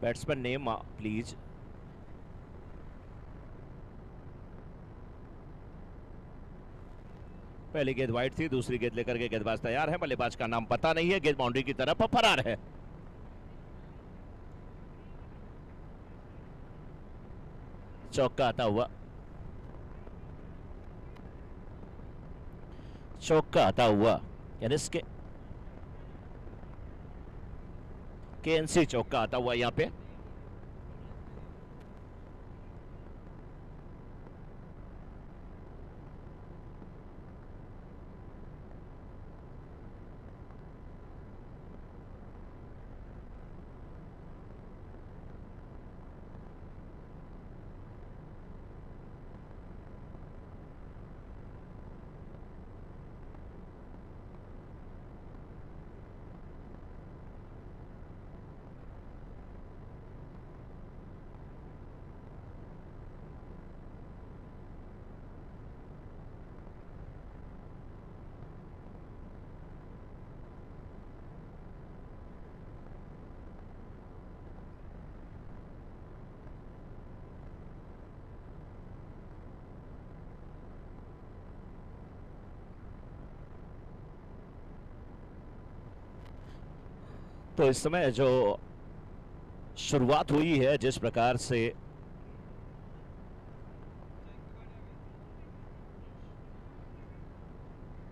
Batsman name please. पहली गेंद wide थी, दूसरी गेंद लेकर के गेंदबाज तैयार है। बल्लेबाज का नाम पता नहीं है, गेंद बाउंड्री की तरफ फरार है। चौका आता हुआ, चौका आता हुआ, यानी इसके केएनसी चौका आता हुआ यहां पे। तो इस समय जो शुरुआत हुई है, जिस प्रकार से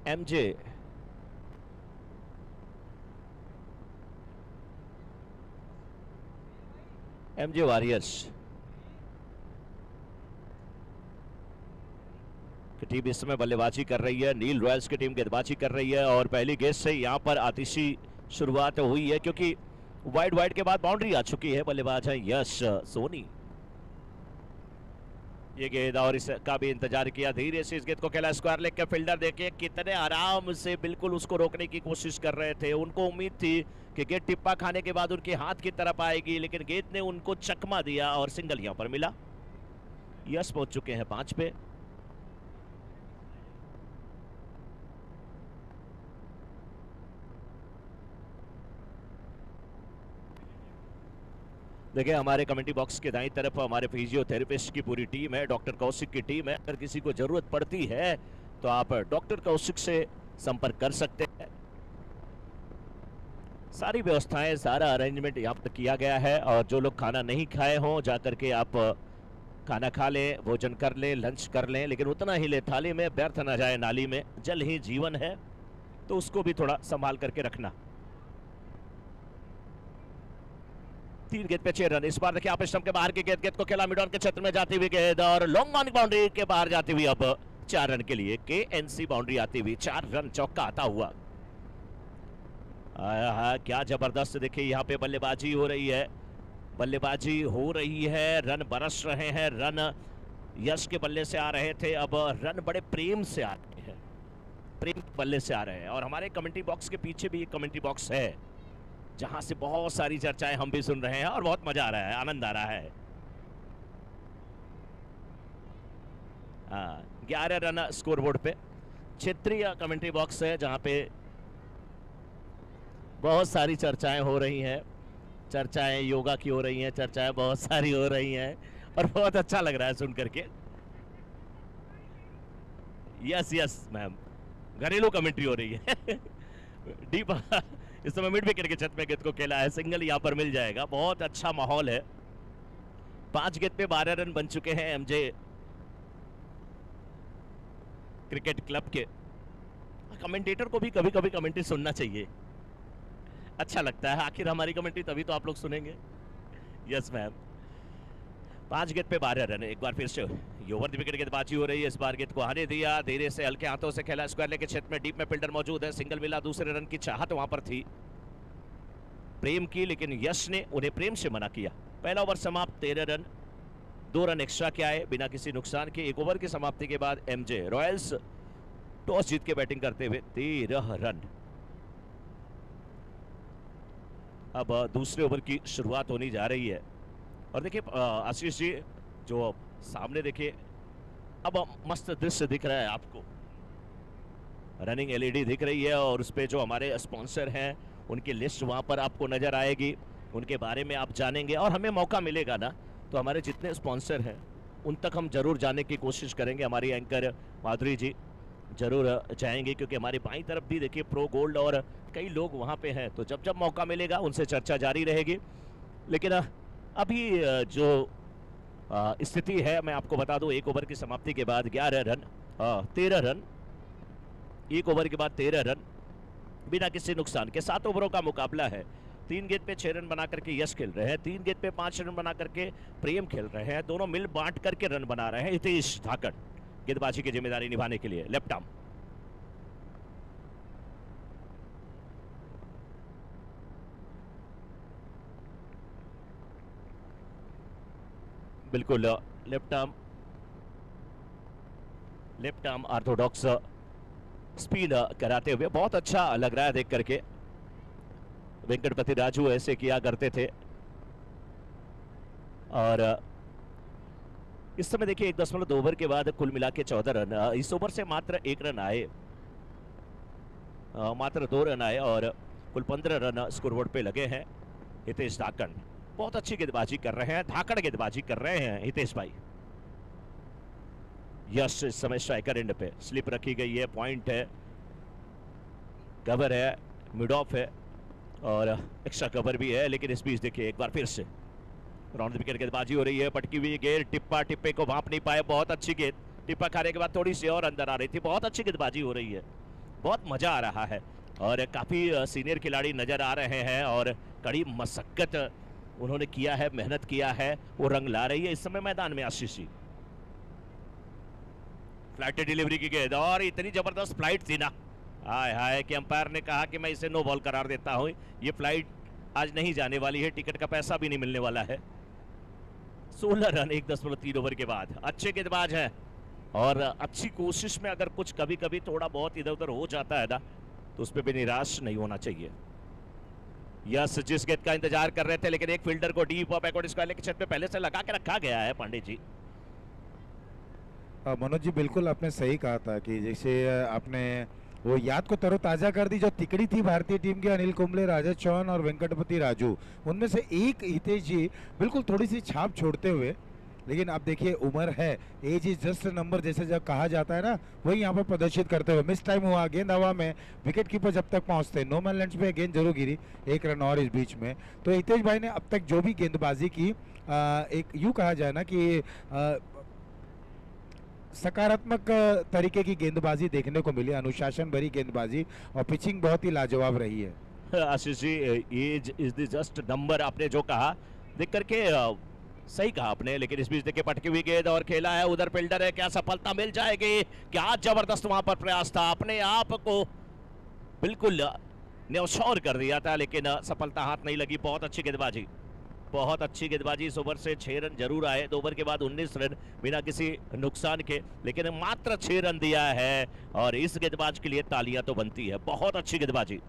एमजे वॉरियर्स की टीम इस समय बल्लेबाजी कर रही है, नील रॉयल्स की टीम गेंदबाजी कर रही है। और पहली गेंद से यहां पर आतिशी शुरुआत हुई है, क्योंकि वाइड के बाद बाउंड्री आ चुकी है। बल्लेबाज है यश सोनी। ये गेंद और इसका भी इंतजार किया, धीरे से इस गेंद को खेला, स्क्वायर लेग के फील्डर देखिए कितने आराम से बिल्कुल उसको रोकने की कोशिश कर रहे थे। उनको उम्मीद थी कि गेंद टिप्पा खाने के बाद उनके हाथ की तरफ आएगी, लेकिन गेंद ने उनको चकमा दिया और सिंगल यहां पर मिला। यश पहुंच चुके हैं 5 पे। देखिए हमारे कमेंट्री बॉक्स के दाईं तरफ हमारे फिजियोथेरेपिस्ट की पूरी टीम है, डॉक्टर कौशिक की टीम है। अगर किसी को जरूरत पड़ती है तो आप डॉक्टर कौशिक से संपर्क कर सकते हैं। सारी व्यवस्थाएं, सारा अरेंजमेंट यहाँ पर किया गया है। और जो लोग खाना नहीं खाए हों, जाकर के आप खाना खा लें, भोजन कर लें, लंच कर लें, लेकिन उतना ही ले थाली में, व्यर्थ ना जाए नाली में। जल ही जीवन है, तो उसको भी थोड़ा संभाल करके रखना। 3 गेंद पे 6 रन। इस बार देखिए आप स्टंप के बाहर की गेंद को खेला, मिड ऑन के क्षेत्र में जाती हुई गेंद और लॉन्ग ऑन बाउंड्री के बाहर जाती हुई अब 4 रन के लिए केएनसी बाउंड्री आती हुई 4 रन, चौका आता हुआ। क्या जबरदस्त देखिए यहाँ पे बल्लेबाजी हो रही है, बल्लेबाजी हो रही है, रन बरस रहे हैं। रन यश के बल्ले से आ रहे थे, अब रन बड़े प्रेम से आ रहे हैं, प्रेम के बल्ले से आ रहे हैं। और हमारे कमेंट्री बॉक्स के पीछे भी एक कमेंट्री बॉक्स है, जहां से बहुत सारी चर्चाएं हम भी सुन रहे हैं और बहुत मजा आ रहा है, आनंद आ रहा है। 11 रन स्कोरबोर्ड पे। क्षेत्रीय कमेंट्री बॉक्स है, जहां पे बहुत सारी चर्चाएं हो रही हैं। चर्चाएं योगा की हो रही हैं, चर्चाएं बहुत सारी हो रही हैं और बहुत अच्छा लग रहा है सुन करके। यस यस मैम, घरेलू कमेंट्री हो रही है। डीप इस समय मिड विकेट के छत में गेंद को खेला है, सिंगल यहां पर मिल जाएगा। बहुत अच्छा माहौल है। 5 गेंद पे 12 रन बन चुके हैं एमजे क्रिकेट क्लब के। कमेंटेटर को भी कभी कभी कमेंट्री सुनना चाहिए, अच्छा लगता है। आखिर हमारी कमेंट्री तभी तो आप लोग सुनेंगे। Yes ma'am. 5 गेंद पे 12 रन। एक बार फिर से ओवर द विकेट गेंदबाजी हो रही है। इस बार गेंद को आने दिया, धीरे से हल्के हाथों से खेला, स्क्वायर लेग के क्षेत्र में डीप में फील्डर मौजूद है, सिंगल मिला। दूसरे रन की चाहत वहां पर थी प्रेम की, लेकिन यश ने उन्हें प्रेम से मना किया। पहला ओवर समाप्त, 13 रन, 2 रन एक्स्ट्रा के आए बिना किसी नुकसान के। एक ओवर की समाप्ति के बाद एमजे रॉयल्स टॉस जीत के बैटिंग करते हुए 13 रन। अब दूसरे ओवर की शुरुआत होनी जा रही है। और देखिए आशीष जी, जो सामने देखिए अब मस्त दृश्य दिख रहा है आपको, रनिंग एलईडी दिख रही है और उस पे जो हमारे स्पॉन्सर हैं उनकी लिस्ट वहां पर आपको नजर आएगी। उनके बारे में आप जानेंगे और हमें मौका मिलेगा ना तो हमारे जितने स्पॉन्सर हैं उन तक हम जरूर जाने की कोशिश करेंगे। हमारी एंकर माधुरी जी जरूर जाएंगे क्योंकि हमारी बाईं तरफ भी देखिए प्रो गोल्ड और कई लोग वहाँ पे हैं, तो जब जब मौका मिलेगा उनसे चर्चा जारी रहेगी। लेकिन अभी जो स्थिति है मैं आपको बता दूं, एक ओवर की समाप्ति के बाद 11 रन 13 रन, एक ओवर के बाद 13 रन बिना किसी नुकसान के 7 ओवरों का मुकाबला है। 3 गेंद पे 6 रन बना करके यश खेल रहे हैं, 3 गेंद पे 5 रन बना करके प्रेम खेल रहे हैं, दोनों मिल बांट करके रन बना रहे हैं। हितेश धाकड़ गेंदबाजी की जिम्मेदारी निभाने के लिए लेफ्ट आर्म। बिल्कुल लेफ्ट आर्म ऑर्थोडॉक्स स्पिन कराते हुए बहुत अच्छा लग रहा है देख करके। वेंकटपति राजू ऐसे किया करते थे और इस समय देखिए 1.2 ओवर के बाद कुल मिला के 14 रन। इस ओवर से मात्र 1 रन आए, मात्र 2 रन आए और कुल 15 रन स्कोरबोर्ड पे लगे हैं। हितेश धाकड़ बहुत अच्छी गेंदबाजी कर रहे हैं, धाकड़ गेंदबाजी कर रहे हैं हितेश भाई। यश इस समय स्ट्राइकर एंड पे, स्लिप रखी गई है, पॉइंट है, कवर है, मिड ऑफ है और एक्स्ट्रा कवर भी है। लेकिन इस बीच देखिए एक बार फिर से राउंड द विकेट गेंदबाजी हो रही है, पटकी हुई गेंद, टिप्पे को भाप नहीं पाए, बहुत अच्छी गेंद, टिप्पा खाने के बाद थोड़ी सी और अंदर आ रही थी, बहुत अच्छी गेंदबाजी हो रही है, बहुत मजा आ रहा है और काफी सीनियर खिलाड़ी नजर आ रहे हैं और कड़ी मशक्कत उन्होंने किया है, मेहनत किया है, वो रंग ला रही है इस समय मैदान में। आशीष जी फ्लाइट डिलीवरी की गेंद और इतनी जबरदस्त फ्लाइट थी ना, हाय हाय कि अंपायर ने कहा कि मैं इसे नो बॉल करार देता हूं, ये फ्लाइट आज नहीं जाने वाली है, टिकट का पैसा भी नहीं मिलने वाला है। 16 रन 1.3 ओवर के बाद, अच्छे गेंदबाज हैं और अच्छी कोशिश में अगर कुछ कभी कभी थोड़ा बहुत इधर उधर हो जाता है ना तो उस पर भी निराश नहीं होना चाहिए। यस जिस गेंद का इंतजार कर रहे थे, लेकिन एक फील्डर को डीप बैकवर्ड स्क्वायर के छत पे पहले से लगा के रखा गया है। पांडे जी मनोज जी बिल्कुल आपने सही कहा था कि जैसे आपने वो याद को तरोताजा कर दी जो तिकड़ी थी भारतीय टीम के, अनिल कुंबले, राजा चौहान और वेंकटपति राजू, उनमें से एक हितेश जी बिल्कुल थोड़ी सी छाप छोड़ते हुए। लेकिन अब देखिए उम्र है, एज इज जस्ट नंबर जैसे जब कहा जाता है ना, वही यहाँ पर प्रदर्शित करते हुए। मिस टाइम हुआ, गेंद हवा में, विकेट कीपर जब तक पहुंचते, नो मैन लैंड पे गेंद जरूर गिरी, 1 रन और इस बीच में। तो हितेश भाई ने अब तक जो भी गेंदबाजी की, एक यूँ कहा जाए ना कि सकारात्मक तरीके की गेंदबाजी देखने को मिली, अनुशासन भरी गेंदबाजी और पिचिंग बहुत ही लाजवाब रही है। Ashish ji age is the just number, आपने जो कहा देख करके सही कहा आपने। लेकिन इस बीच देखिए पटकी हुई गेंद और खेला है, उधर फील्डर है, क्या सफलता मिल जाएगी? क्या जबरदस्त वहां पर प्रयास था, अपने आप को बिल्कुल न्यौछावर कर दिया था लेकिन सफलता हाथ नहीं लगी। बहुत अच्छी गेंदबाजी, बहुत अच्छी गेंदबाजी। इस ओवर से 6 रन जरूर आए, 2 ओवर के बाद 19 रन बिना किसी नुकसान के, लेकिन मात्र 6 रन दिया है और इस गेंदबाज के लिए तालियां तो बनती है। बहुत अच्छी गेंदबाजी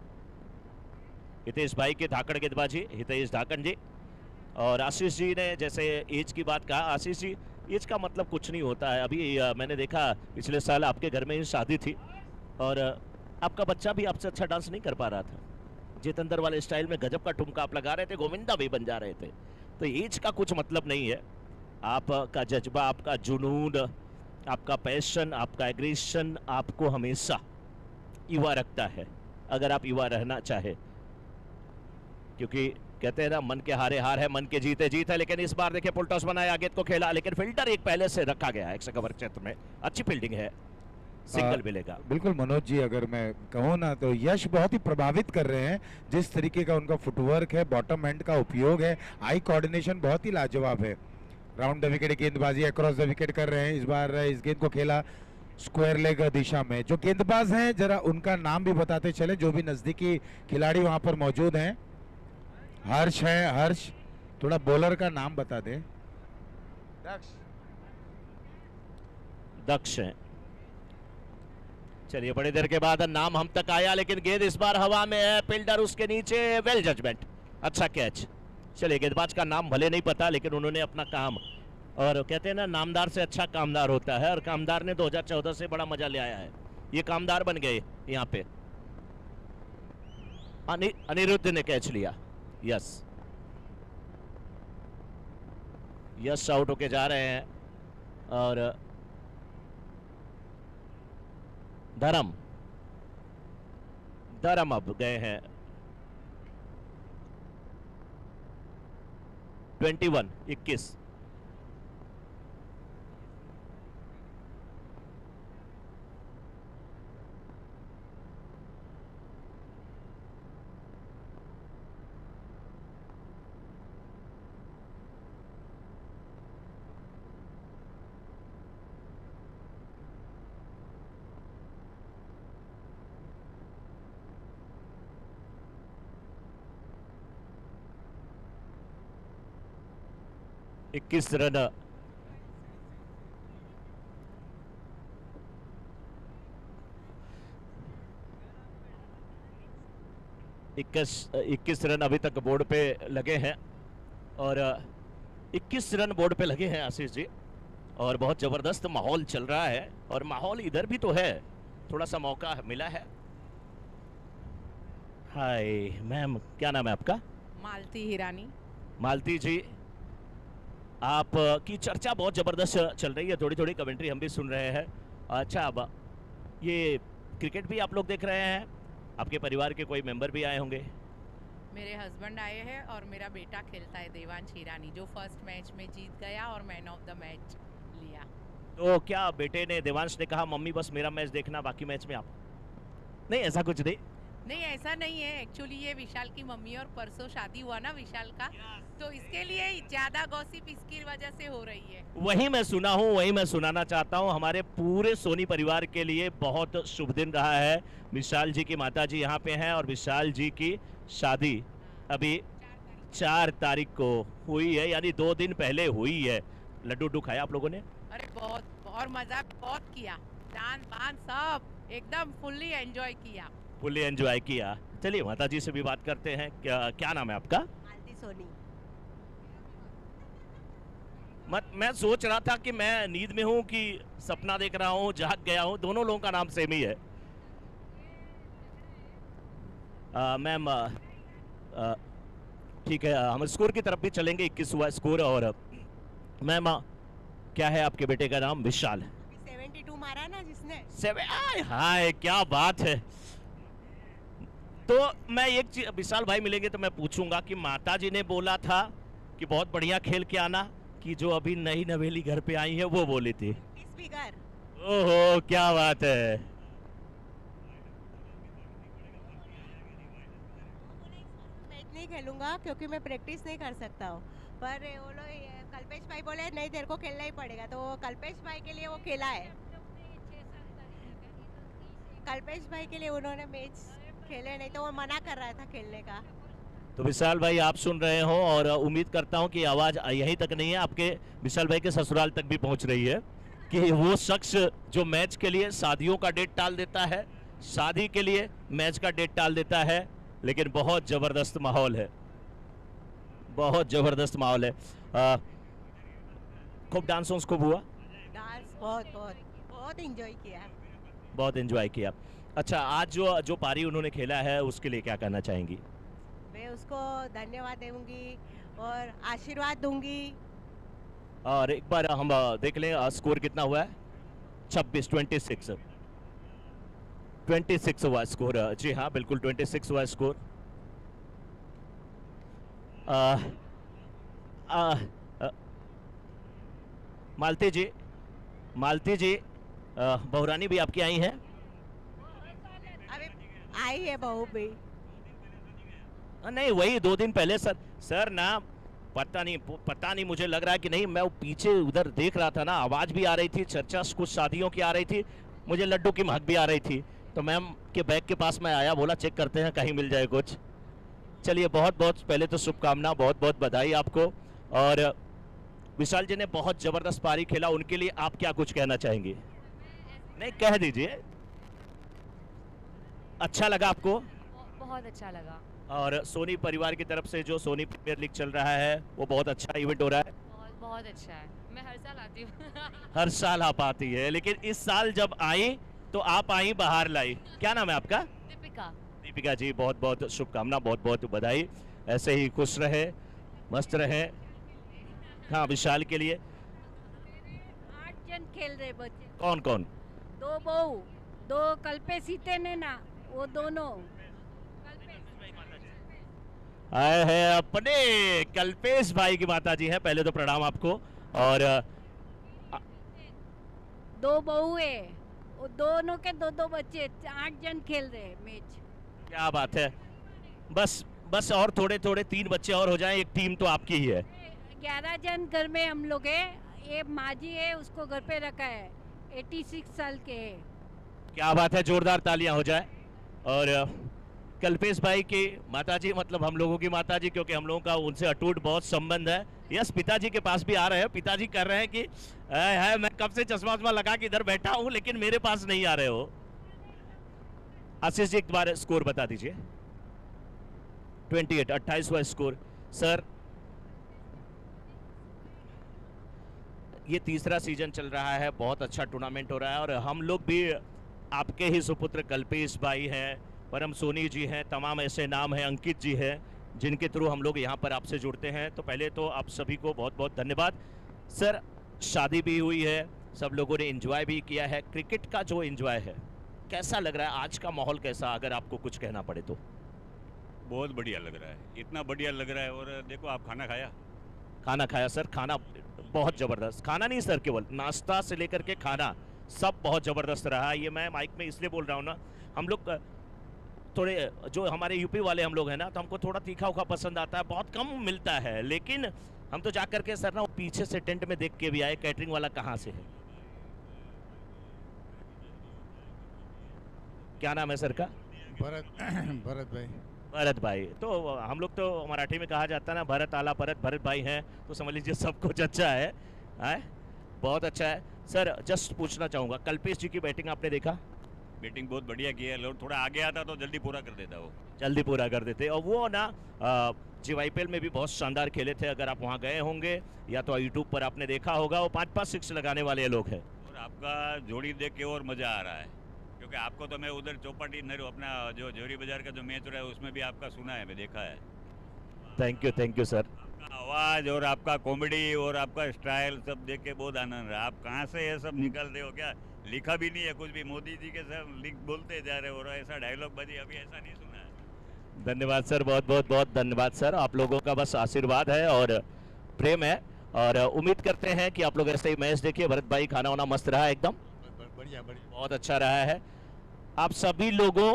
हितेश भाई की, धाकड़ गेंदबाजी हितेश धाकड़ जी। और आशीष जी ने जैसे एज की बात कहा, आशीष जी एज का मतलब कुछ नहीं होता है। अभी मैंने देखा पिछले साल आपके घर में ही शादी थी और आपका बच्चा भी आपसे अच्छा डांस नहीं कर पा रहा था, जितेंद्र वाले स्टाइल में गजब का ठुमका आप लगा रहे थे, गोविंदा भी बन जा रहे थे। तो एज का कुछ मतलब नहीं है, आपका जज्बा, आपका जुनून, आपका पैशन, आपका एग्रेशन आपको हमेशा युवा रखता है अगर आप युवा रहना चाहे। क्योंकि कहते हैं ना मन के हारे हार है, मन के जीते जीत है। लेकिन इस बार देखिए पुलटॉस बनाया, गेंद को खेला, लेकिन फील्डर एक पहले से रखा गया है एक्स्ट्रा कवर क्षेत्र में, अच्छी फील्डिंग है, सिंगल मिलेगा। बिल्कुल मनोज जी, अगर मैं कहूँ ना तो यश बहुत ही प्रभावित कर रहे हैं, जिस तरीके का उनका फुटवर्क है, बॉटम एंड का उपयोग है, आई कोऑर्डिनेशन बहुत ही लाजवाब है। राउंड द विकेट गेंदबाजी अक्रॉस द विकेट कर रहे हैं। इस बार इस गेंद को खेला स्क्वायर लेग दिशा में। जो गेंदबाज हैं जरा उनका नाम भी बताते चले, जो भी नजदीकी खिलाड़ी वहां पर मौजूद हैं। हर्ष है, हर्ष थोड़ा बॉलर का नाम बता दें। दक्ष है। चलिए बड़ी देर के बाद नाम हम तक आया, लेकिन गेंद इस बार हवा में है, फील्डर उसके नीचे, वेल जजमेंट, अच्छा कैच। चलिए गेंदबाज का नाम भले नहीं पता लेकिन उन्होंने अपना काम, और कहते हैं ना नामदार से अच्छा कामदार होता है, और कामदार ने 2014 से बड़ा मजा ले आया है, ये कामदार बन गए यहाँ पे। अनिरुद्ध ने कैच लिया, यस यश आउट होके जा रहे हैं और धर्म अब गए हैं 21। इक्कीस रन 21 रन अभी तक बोर्ड पे लगे हैं और 21 रन बोर्ड पे लगे हैं आशीष जी। और बहुत जबरदस्त माहौल चल रहा है और माहौल इधर भी तो है, थोड़ा सा मौका मिला है। हाय मैम, क्या नाम है आपका? मालती हिरानी। मालती जी, आप की चर्चा बहुत जबरदस्त चल रही है, थोड़ी थोड़ी कमेंट्री हम भी सुन रहे हैं। अच्छा, अब ये क्रिकेट भी आप लोग देख रहे हैं? आपके परिवार के कोई मेंबर भी आए होंगे? मेरे हस्बैंड आए हैं और मेरा बेटा खेलता है देवांश हिरानी, जो फर्स्ट मैच में जीत गया और मैन ऑफ द मैच लिया। तो क्या बेटे ने, देवांश ने कहा मम्मी बस मेरा मैच देखना, बाकी मैच में आप? नहीं, ऐसा कुछ नहीं। नहीं, ऐसा नहीं है। एक्चुअली ये विशाल की मम्मी और परसों शादी हुआ ना विशाल का, तो इसके लिए ज्यादा गॉसिप इसकी वजह से हो रही है। वही मैं सुना हूँ, वही मैं सुनाना चाहता हूँ। हमारे पूरे सोनी परिवार के लिए बहुत शुभ दिन रहा है। विशाल जी की माता जी यहाँ पे हैं और विशाल जी की शादी अभी 4 तारीख को हुई है, यानी 2 दिन पहले हुई है। लड्डू उड्डू खाया आप लोगों ने? अरे बहुत, और मजा बहुत किया, डांस बांस सब एकदम फुल्ली एंजॉय किया। फुल्ली एंजॉय किया। चलिए माता जी से भी बात करते हैं। क्या नाम है आपका? मालती सोनी। मैं सोच रहा था कि मैं नींद में हूँ कि सपना देख रहा हूँ, जाग गया हूँ। दोनों लोगों का नाम सेम ही है। मैम ठीक है, हम स्कोर की तरफ भी चलेंगे। 21 हुआ स्कोर। और मैम क्या है आपके बेटे का नाम? विशाल। 72 मारा ना जिसने। हाय, क्या बात है। तो मैं एक चीज, विशाल भाई मिलेंगे तो मैं पूछूंगा कि माता जी ने बोला था कि बहुत बढ़िया खेल के आना, कि जो अभी नई नवेली घर पे आई है वो बोली थी? स्पीकर। ओहो, क्या बात है। मैच नहीं खेलूंगा क्योंकि मैं प्रैक्टिस नहीं कर सकता हूँ, पर वो लोग कल्पेश भाई बोले नहीं तेरे को खेलना ही पड़ेगा, तो कल्पेश भाई के लिए वो खेला है। कल्पेश भाई के लिए उन्होंने मैच खेले, नहीं तो वो मना कर रहा था खेलने का। तो विशाल भाई आप सुन रहे हो और उम्मीद करता हूं कि आवाज यहीं तक नहीं है, आपके विशाल भाई के ससुराल तक भी पहुंच रही है कि वो शख्स जो मैच के लिए शादियों का डेट टाल देता है, शादी के लिए मैच का डेट टाल देता है। लेकिन बहुत जबरदस्त माहौल है, बहुत जबरदस्त माहौल है। खूब डांस वांस खूब हुआ? डांस बहुत बहुत बहुत एंजॉय किया। बहुत एंजॉय किया। अच्छा, आज जो पारी उन्होंने खेला है उसके लिए क्या कहना चाहेंगी? मैं उसको धन्यवाद दूंगी और आशीर्वाद दूंगी। और एक बार हम देख लें स्कोर कितना हुआ है? 26 हुआ स्कोर। जी हाँ, बिल्कुल 26 हुआ स्कोर। मालती जी बहुरानी भी आपकी आई हैं? अभी आई है बहू भी। नहीं, वही 2 दिन पहले। सर ना, पता नहीं, मुझे लग रहा है कि नहीं, मैं वो पीछे उधर देख रहा था ना, आवाज भी आ रही थी, चर्चा कुछ शादियों की आ रही थी, मुझे लड्डू की महक भी आ रही थी। तो मैम के बैग के पास मैं आया, बोला चेक करते हैं कहीं मिल जाए कुछ। चलिए, बहुत बहुत पहले तो शुभकामना, बहुत बहुत बधाई आपको। और विशाल जी ने बहुत जबरदस्त पारी खेला, उनके लिए आप क्या कुछ कहना चाहेंगे? नहीं, कह दीजिए। अच्छा लगा आपको? बहुत अच्छा लगा। और सोनी परिवार की तरफ से जो सोनी प्रीमियर लीग चल रहा है वो बहुत अच्छा इवेंट हो रहा है। बहुत अच्छा है, मैं हर साल आती हूँ। हर साल आप आती है, लेकिन इस साल जब आई तो आप आई बाहर लाई। क्या नाम है आपका? दीपिका जी, बहुत बहुत शुभकामना, बहुत बहुत बधाई। ऐसे ही खुश रहे, मस्त रहे। हाँ विशाल के लिए 8 जन खेल रहे बच्चे, कौन कौन? 2 बहू, 2 कल्पे सीते ने ना, वो दोनों आए हैं अपने कल्पेश भाई की माता जी हैं, पहले तो प्रणाम आपको। और 2 बहू है, वो दोनों के 2 बच्चे, 8 जन खेल रहे मैच। क्या बात है, बस बस और थोड़े थोड़े 3 बच्चे और हो जाएं, एक टीम तो आपकी ही है। 11 जन घर में हम लोग है, ये माँ जी है, उसको घर पे रखा है, 86 साल के है। क्या बात है, जोरदार तालियां हो जाए। और कल्पेश भाई की माताजी, मतलब हम लोगों की माताजी, क्योंकि हम लोगों का उनसे अटूट बहुत संबंध है। यस, पिताजी के पास भी आ रहे हैं, पिताजी कर रहे हैं कि है मैं कब से चश्मा वश्मा लगा के इधर बैठा हूं लेकिन मेरे पास नहीं आ रहे हो। आशीष जी एक बार स्कोर बता दीजिए। 28, 28वां स्कोर। सर ये तीसरा सीजन चल रहा है, बहुत अच्छा टूर्नामेंट हो रहा है और हम लोग भी आपके ही सुपुत्र कल्पेश भाई हैं, परम सोनी जी हैं, तमाम ऐसे नाम हैं, अंकित जी हैं, जिनके थ्रू हम लोग यहाँ पर आपसे जुड़ते हैं। तो पहले तो आप सभी को बहुत बहुत धन्यवाद। सर शादी भी हुई है, सब लोगों ने एंजॉय भी किया है, क्रिकेट का जो एंजॉय है कैसा लग रहा है, आज का माहौल कैसा, अगर आपको कुछ कहना पड़े तो? बहुत बढ़िया लग रहा है, इतना बढ़िया लग रहा है। और देखो, आप खाना खाया? खाना खाया सर, खाना बहुत ज़बरदस्त, खाना नहीं सर, केवल नाश्ता से लेकर के खाना सब बहुत ज़बरदस्त रहा। ये मैं माइक में इसलिए बोल रहा हूँ ना, हम लोग थोड़े जो हमारे यूपी वाले हम लोग हैं ना, तो हमको थोड़ा तीखा उखा पसंद आता है, बहुत कम मिलता है। लेकिन हम तो जा करके सर ना पीछे से टेंट में देख के भी आए, कैटरिंग वाला कहाँ से है, क्या नाम है सर का? भरत भाई। भरत भाई। तो हम लोग तो मराठी में कहा जाता है ना, भरत आला परत, भरत भाई हैं, तो समझ लीजिए सब कुछ अच्छा है। बहुत अच्छा है। सर जस्ट पूछना चाहूँगा, कल्पेश जी की बैटिंग आपने देखा? बैटिंग बहुत बढ़िया की है, लोग थोड़ा आगे आता तो जल्दी पूरा कर देता वो। जल्दी पूरा कर देते। और वो ना जीवाईपीएल में भी बहुत शानदार खेले थे, अगर आप वहाँ गए होंगे या तो यूट्यूब पर आपने देखा होगा, वो 5-5 6 लगाने वाले लोग हैं। और आपका जोड़ी देख के और मज़ा आ रहा है, क्योंकि आपको तो मैं उधर चौपाटी नर अपना जो जोरी बाजार का जो मैच हो रहा है उसमें भी आपका सुना है, मैं देखा है। Thank you sir. आपका आवाज़ और आपका कॉमेडी और आपका स्टाइल सब देख के बहुत आनंद रहा। आप कहाँ से ये सब निकालते हो? क्या लिखा भी नहीं है कुछ भी, मोदी जी के सब लिख बोलते जा रहे हो, और ऐसा डायलॉग बाजी अभी ऐसा नहीं सुना है। धन्यवाद सर, बहुत बहुत बहुत धन्यवाद सर। आप लोगों का बस आशीर्वाद है और प्रेम है, और उम्मीद करते हैं कि आप लोग ऐसे ही मैच देखिए। भरत भाई खाना वाना मस्त रहा, एकदम बढ़िया बहुत अच्छा रहा है। आप सभी लोगों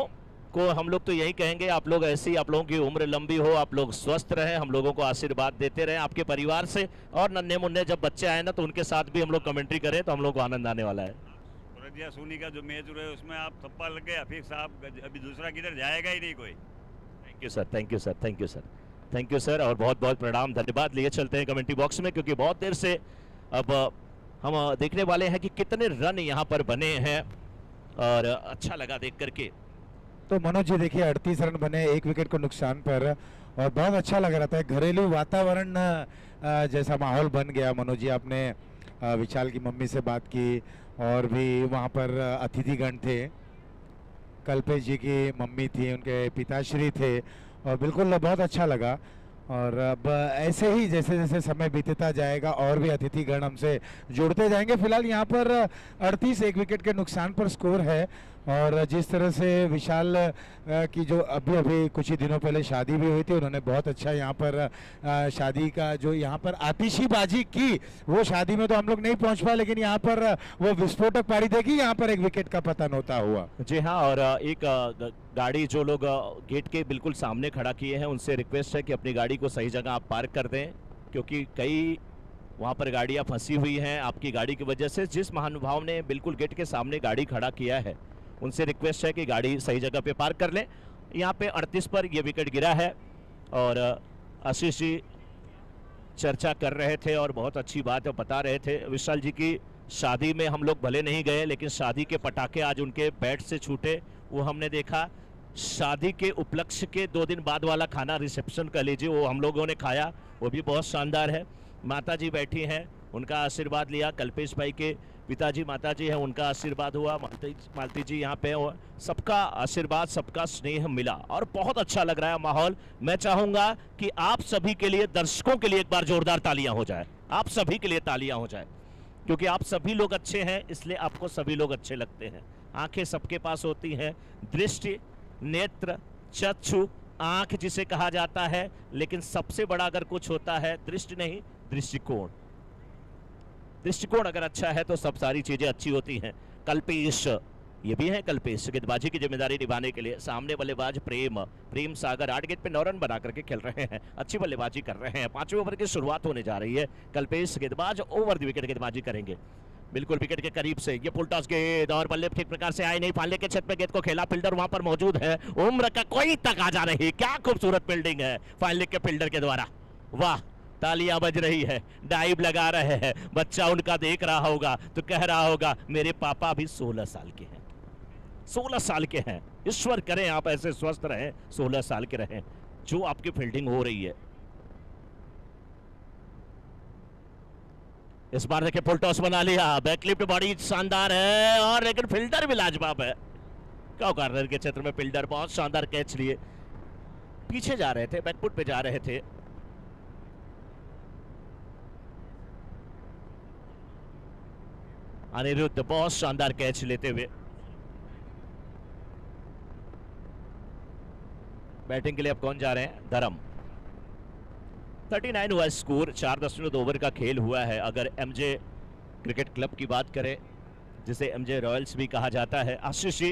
को हम लोग तो यही कहेंगे, आप लोग ऐसे ही, आप लोगों की उम्र लंबी हो, आप लोग स्वस्थ रहें, हम लोगों को आशीर्वाद देते रहें आपके परिवार से। और नन्हे मुन्ने जब बच्चे आए ना, तो उनके साथ भी हम लोग कमेंट्री करें तो हम लोग को आनंद आने वाला है। सूरजिया सोनी का जो मैच हो रहा है उसमें आप थप्पा लग गए, फिर साहब अभी दूसरा किधर जाएगा ही नहीं कोई। Thank you sir, thank you sir, thank you sir, thank you sir, और बहुत बहुत प्रणाम, धन्यवाद। लिए चलते हैं कमेंट्री बॉक्स में, क्योंकि बहुत देर से अब हम देखने वाले हैं कि कितने रन यहाँ पर बने हैं, और अच्छा लगा देख करके। तो मनोज जी देखिए 38 रन बने 1 विकेट को नुकसान पर, और बहुत अच्छा लग रहा था। घरेलू वातावरण जैसा माहौल बन गया। मनोज जी आपने विशाल की मम्मी से बात की, और भी वहाँ पर अतिथिगण थे, कल्पेश जी की मम्मी थी, उनके पिताश्री थे, और बिल्कुल बहुत अच्छा लगा। और अब ऐसे ही जैसे जैसे समय बीतता जाएगा और भी अतिथिगण हमसे जुड़ते जाएंगे। फिलहाल यहाँ पर 38 1 विकेट के नुकसान पर स्कोर है। और जिस तरह से विशाल की जो अभी अभी कुछ ही दिनों पहले शादी भी हुई थी, उन्होंने बहुत अच्छा यहाँ पर शादी का जो यहाँ पर आतिशीबाजी की, वो शादी में तो हम लोग नहीं पहुँच पाए, लेकिन यहाँ पर वो विस्फोटक पारी देखी, यहाँ पर 1 विकेट का पतन होता हुआ। जी हाँ, और एक गाड़ी जो लोग गेट के बिल्कुल सामने खड़ा किए हैं, उनसे रिक्वेस्ट है कि अपनी गाड़ी को सही जगह आप पार्क कर दें, क्योंकि कई वहाँ पर गाड़ियाँ फंसी हुई हैं आपकी गाड़ी की वजह से। जिस महानुभाव ने बिल्कुल गेट के सामने गाड़ी खड़ा किया है, उनसे रिक्वेस्ट है कि गाड़ी सही जगह पे पार्क कर लें। यहाँ पे 38 पर ये विकेट गिरा है, और आशीष जी चर्चा कर रहे थे और बहुत अच्छी बात बता रहे थे। विशाल जी की शादी में हम लोग भले नहीं गए, लेकिन शादी के पटाखे आज उनके बैट से छूटे, वो हमने देखा। शादी के उपलक्ष्य के 2 दिन बाद वाला खाना, रिसेप्शन कह लीजिए, वो हम लोगों ने खाया, वो भी बहुत शानदार है। माता जी बैठी हैं, उनका आशीर्वाद लिया। कल्पेश भाई के पिताजी माताजी हैं, उनका आशीर्वाद हुआ। मालती जी यहाँ पे, सबका आशीर्वाद, सबका स्नेह मिला, और बहुत अच्छा लग रहा है माहौल। मैं चाहूँगा कि आप सभी के लिए, दर्शकों के लिए एक बार जोरदार तालियां हो जाए। आप सभी के लिए तालियां हो जाए, क्योंकि आप सभी लोग अच्छे हैं, इसलिए आपको सभी लोग अच्छे लगते हैं। आंखें सबके पास होती हैं, दृष्टि, नेत्र, चक्षु, आंख जिसे कहा जाता है, लेकिन सबसे बड़ा अगर कुछ होता है दृष्टि नहीं, दृष्टिकोण। दृष्टिकोण अगर अच्छा है तो सब सारी चीजें अच्छी होती हैं। कल्पेश, ये भी है कल्पेश, गेंदबाजी की जिम्मेदारी निभाने के लिए। सामने बल्लेबाज प्रेम सागर 8 गेंद पे 9 रन बना करके खेल रहे हैं, अच्छी बल्लेबाजी कर रहे हैं। 5वें ओवर की शुरुआत होने जा रही है। कल्पेश गेंदबाज ओवर द विकेट गेंदबाजी करेंगे, बिल्कुल विकेट के करीब से। ये फुल टॉस गेंद और बल्ले ठीक प्रकार से आए नहीं, फालने के छत पे गेंद को खेला, फील्डर वहां पर मौजूद है, उम्र का कोई तकाजा नहीं। क्या खूबसूरत फील्डिंग है फाइनल के फील्डर के द्वारा, वाह। तालियां बज रही है, डाइव लगा रहे हैं, बच्चा उनका देख रहा होगा तो कह रहा होगा मेरे पापा अभी 16 साल के हैं, 16 साल के हैं। ईश्वर करें आप ऐसे स्वस्थ रहें, 16 साल के रहें, जो आपकी फील्डिंग हो रही है। इस बार देखिए फुल टॉस बना लिया, बैकलिफ्ट बड़ी शानदार है, और लेकिन फील्डर भी लाजवाब है। क्या कॉर्नर के क्षेत्र में फील्डर बहुत शानदार कैच लिए, पीछे जा रहे थे, बैकफुट पे जा रहे थे। अनिरुद्ध बहुत शानदार कैच लेते हुए बैटिंग के लिए अब कौन जा रहे हैं? धर्म। 39 हुआ स्कोर, 4.2 ओवर का खेल हुआ है। अगर एमजे क्रिकेट क्लब की बात करें, जिसे एमजे रॉयल्स भी कहा जाता है, आशीष जी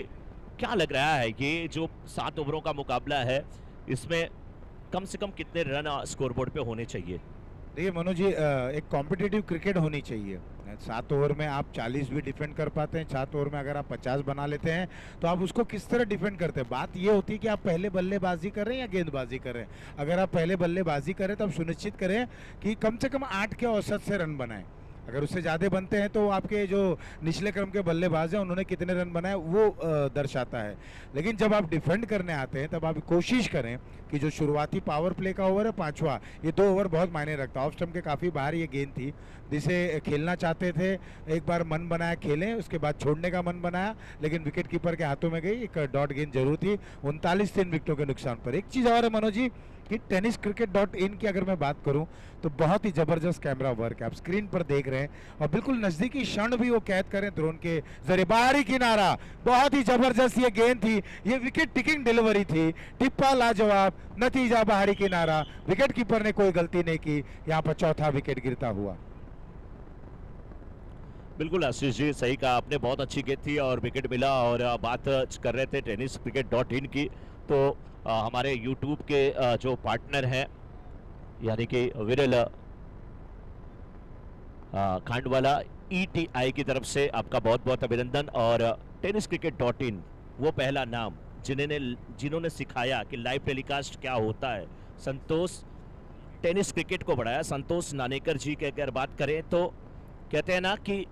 क्या लग रहा है ये जो 7 ओवरों का मुकाबला है, इसमें कम से कम कितने रन स्कोरबोर्ड पे होने चाहिए? देखिए मनोज जी, एक कॉम्पिटिटिव क्रिकेट होनी चाहिए। 7 ओवर में आप 40 भी डिफेंड कर पाते हैं, 7 ओवर में अगर आप 50 बना लेते हैं तो आप उसको किस तरह डिफेंड करते हैं। बात ये होती है कि आप पहले बल्लेबाजी कर रहे हैं या गेंदबाजी कर रहे हैं। अगर आप पहले बल्लेबाजी करें तो आप सुनिश्चित करें कि कम से कम 8 के औसत से रन बनाएं। अगर उससे ज़्यादा बनते हैं तो आपके जो निचले क्रम के बल्लेबाज हैं उन्होंने कितने रन बनाए वो दर्शाता है। लेकिन जब आप डिफेंड करने आते हैं तब आप कोशिश करें कि जो शुरुआती पावर प्ले का ओवर है 5वां, ये 2 ओवर बहुत मायने रखता है। ऑफ स्टंप के काफ़ी बाहर ये गेंद थी जिसे खेलना चाहते थे, एक बार मन बनाया खेलें, उसके बाद छोड़ने का मन बनाया, लेकिन विकेट कीपर के हाथों में गई, एक डॉट गेंद जरूर थी। 39 3 विकेटों के नुकसान पर। एक चीज़ और है मनोज जी कि tenniscricket.in की अगर मैं बात करूं तो बहुत ही जबरदस्त कैमरा वर्क है, आप स्क्रीन पर देख रहे हैं, और बिल्कुल नजदीकी क्षण भी वो कैद करें ड्रोन के जरिए। बाहरी किनारा, बहुत ही जबरदस्त ये गेंद थी, ये विकेट टिकिंग डिलीवरी थी, टिप्पा लाजवाब, नतीजा बाहरी किनारा, विकेट कीपर ने कोई गलती नहीं की, यहाँ पर चौथा विकेट गिरता हुआ। बिल्कुल आशीष जी, सही कहा आपने, बहुत अच्छी गेंद थी और विकेट मिला। और बात कर रहे थे tenniscricket.in की, तो हमारे YouTube के जो पार्टनर हैं, यानी कि विरल खांडवाला ETI की तरफ से आपका बहुत बहुत अभिनंदन। और tenniscricket.in वो पहला नाम जिन्होंने सिखाया कि लाइव टेलीकास्ट क्या होता है, संतोष टेनिस क्रिकेट को बढ़ाया। संतोष नानेकर जी की अगर बात करें तो कहते हैं ना कि